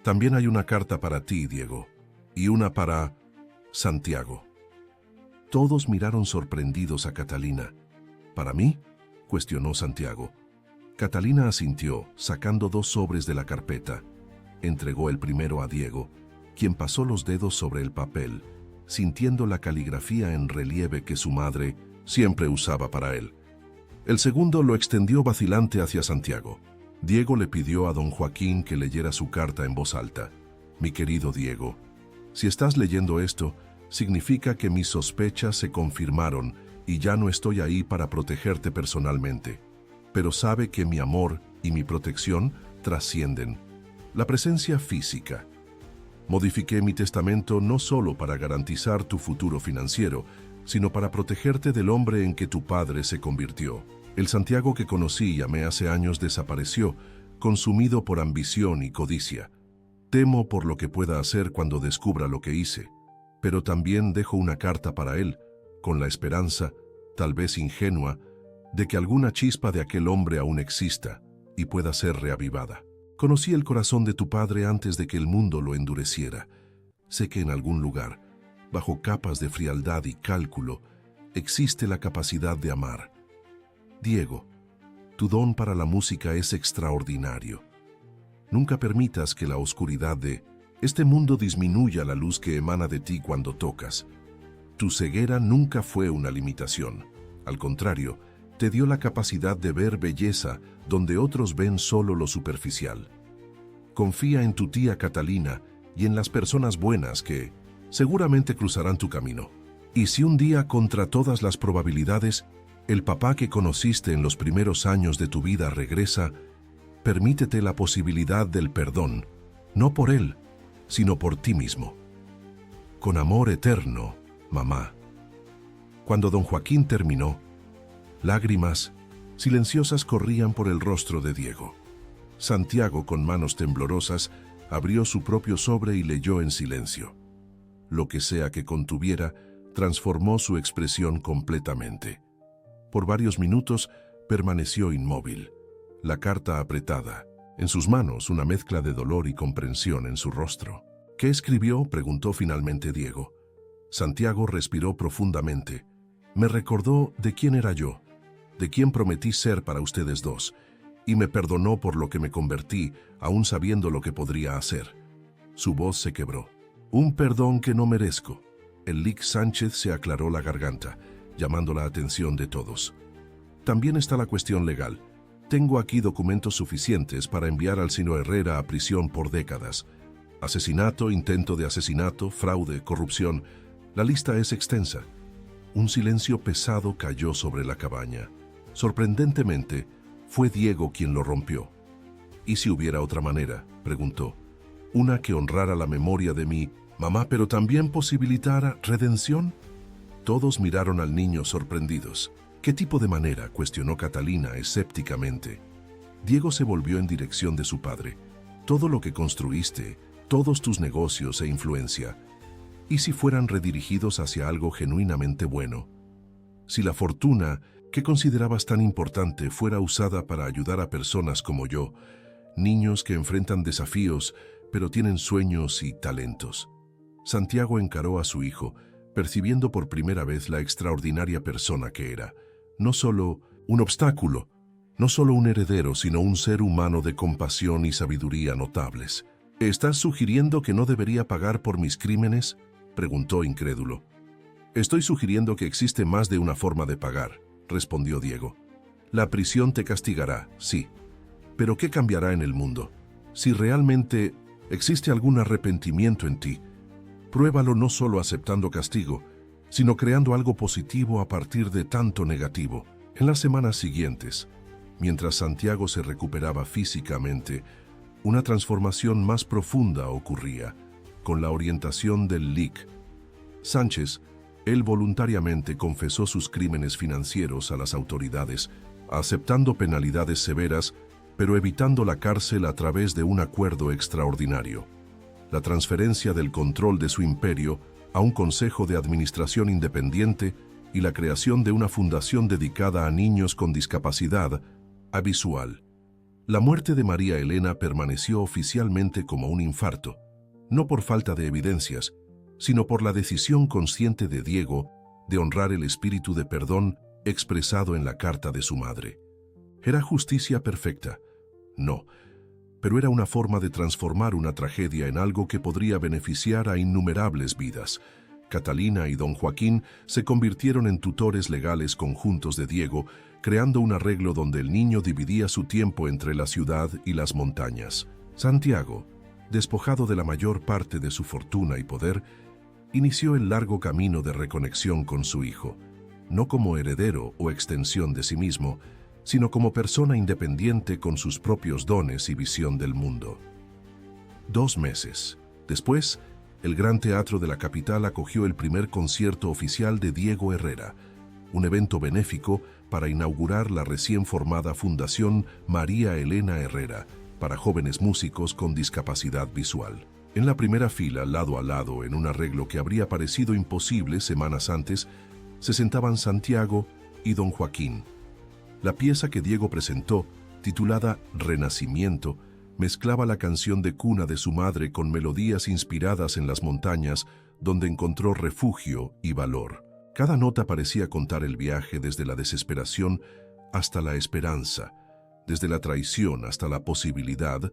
«También hay una carta para ti, Diego, y una para Santiago». Todos miraron sorprendidos a Catalina. «¿Para mí?», cuestionó Santiago. Catalina asintió, sacando 2 sobres de la carpeta. Entregó el primero a Diego, quien pasó los dedos sobre el papel, sintiendo la caligrafía en relieve que su madre siempre usaba para él. El segundo lo extendió vacilante hacia Santiago. Diego le pidió a don Joaquín que leyera su carta en voz alta. «Mi querido Diego, si estás leyendo esto, significa que mis sospechas se confirmaron y ya no estoy ahí para protegerte personalmente. Pero sabe que mi amor y mi protección trascienden la presencia física. Modifiqué mi testamento no solo para garantizar tu futuro financiero, sino para protegerte del hombre en que tu padre se convirtió. El Santiago que conocí y amé hace años desapareció, consumido por ambición y codicia. Temo por lo que pueda hacer cuando descubra lo que hice, pero también dejo una carta para él, con la esperanza, tal vez ingenua, de que alguna chispa de aquel hombre aún exista y pueda ser reavivada. Conocí el corazón de tu padre antes de que el mundo lo endureciera. Sé que en algún lugar, bajo capas de frialdad y cálculo, existe la capacidad de amar. Diego, tu don para la música es extraordinario. Nunca permitas que la oscuridad de este mundo disminuya la luz que emana de ti cuando tocas. Tu ceguera nunca fue una limitación. Al contrario, te dio la capacidad de ver belleza donde otros ven solo lo superficial. Confía en tu tía Catalina y en las personas buenas que seguramente cruzarán tu camino. Y si un día, contra todas las probabilidades, el papá que conociste en los primeros años de tu vida regresa, permítete la posibilidad del perdón, no por él, sino por ti mismo. Con amor eterno, mamá. Cuando don Joaquín terminó, lágrimas silenciosas corrían por el rostro de Diego. Santiago, con manos temblorosas, abrió su propio sobre y leyó en silencio. Lo que sea que contuviera, transformó su expresión completamente. Por varios minutos permaneció inmóvil, la carta apretada, en sus manos una mezcla de dolor y comprensión en su rostro. ¿Qué escribió?, preguntó finalmente Diego. Santiago respiró profundamente. Me recordó de quién era yo, de quién prometí ser para ustedes dos, y me perdonó por lo que me convertí, aún sabiendo lo que podría hacer. Su voz se quebró. Un perdón que no merezco. El Lic Sánchez se aclaró la garganta, llamando la atención de todos. También está la cuestión legal. Tengo aquí documentos suficientes para enviar al Sino Herrera a prisión por décadas. Asesinato, intento de asesinato, fraude, corrupción. La lista es extensa. Un silencio pesado cayó sobre la cabaña. Sorprendentemente, fue Diego quien lo rompió. ¿Y si hubiera otra manera?, preguntó. Una que honrara la memoria de mi mamá, pero también posibilitara redención. Todos miraron al niño sorprendidos. ¿Qué tipo de manera?, cuestionó Catalina escépticamente. Diego se volvió en dirección de su padre. Todo lo que construiste, todos tus negocios e influencia, ¿y si fueran redirigidos hacia algo genuinamente bueno? Si la fortuna, que considerabas tan importante, fuera usada para ayudar a personas como yo, niños que enfrentan desafíos, pero tienen sueños y talentos. Santiago encaró a su hijo, percibiendo por primera vez la extraordinaria persona que era. No solo un obstáculo, no solo un heredero, sino un ser humano de compasión y sabiduría notables. ¿Estás sugiriendo que no debería pagar por mis crímenes?, preguntó incrédulo. Estoy sugiriendo que existe más de una forma de pagar, respondió Diego. La prisión te castigará, sí. Pero ¿qué cambiará en el mundo? Si realmente existe algún arrepentimiento en ti, pruébalo no solo aceptando castigo, sino creando algo positivo a partir de tanto negativo. En las semanas siguientes, mientras Santiago se recuperaba físicamente, una transformación más profunda ocurría, con la orientación del Lic Sánchez. Él voluntariamente confesó sus crímenes financieros a las autoridades, aceptando penalidades severas, pero evitando la cárcel a través de un acuerdo extraordinario: la transferencia del control de su imperio a un consejo de administración independiente y la creación de una fundación dedicada a niños con discapacidad visual. La muerte de María Elena permaneció oficialmente como un infarto, no por falta de evidencias, sino por la decisión consciente de Diego de honrar el espíritu de perdón expresado en la carta de su madre. ¿Era justicia perfecta? No, pero era una forma de transformar una tragedia en algo que podría beneficiar a innumerables vidas. Catalina y don Joaquín se convirtieron en tutores legales conjuntos de Diego, creando un arreglo donde el niño dividía su tiempo entre la ciudad y las montañas. Santiago, despojado de la mayor parte de su fortuna y poder, inició el largo camino de reconexión con su hijo, no como heredero o extensión de sí mismo, sino como persona independiente con sus propios dones y visión del mundo. 2 meses después, el Gran Teatro de la capital acogió el primer concierto oficial de Diego Herrera, un evento benéfico para inaugurar la recién formada Fundación María Elena Herrera para jóvenes músicos con discapacidad visual. En la primera fila, lado a lado, en un arreglo que habría parecido imposible semanas antes, se sentaban Santiago y Don Joaquín. La pieza que Diego presentó, titulada Renacimiento, mezclaba la canción de cuna de su madre con melodías inspiradas en las montañas, donde encontró refugio y valor. Cada nota parecía contar el viaje desde la desesperación hasta la esperanza, desde la traición hasta la posibilidad,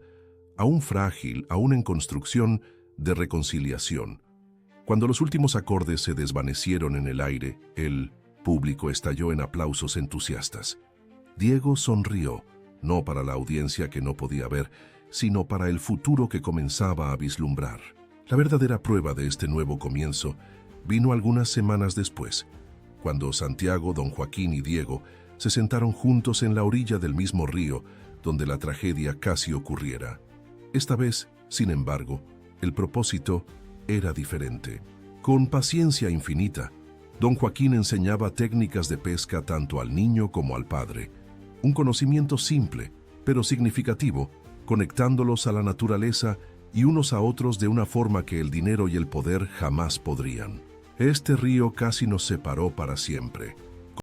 aún frágil, aún en construcción, de reconciliación. Cuando los últimos acordes se desvanecieron en el aire, el público estalló en aplausos entusiastas. Diego sonrió, no para la audiencia que no podía ver, sino para el futuro que comenzaba a vislumbrar. La verdadera prueba de este nuevo comienzo vino algunas semanas después, cuando Santiago, Don Joaquín y Diego se sentaron juntos en la orilla del mismo río donde la tragedia casi ocurriera. Esta vez, sin embargo, el propósito era diferente. Con paciencia infinita, Don Joaquín enseñaba técnicas de pesca tanto al niño como al padre. Un conocimiento simple, pero significativo, conectándolos a la naturaleza y unos a otros de una forma que el dinero y el poder jamás podrían. Este río casi nos separó para siempre.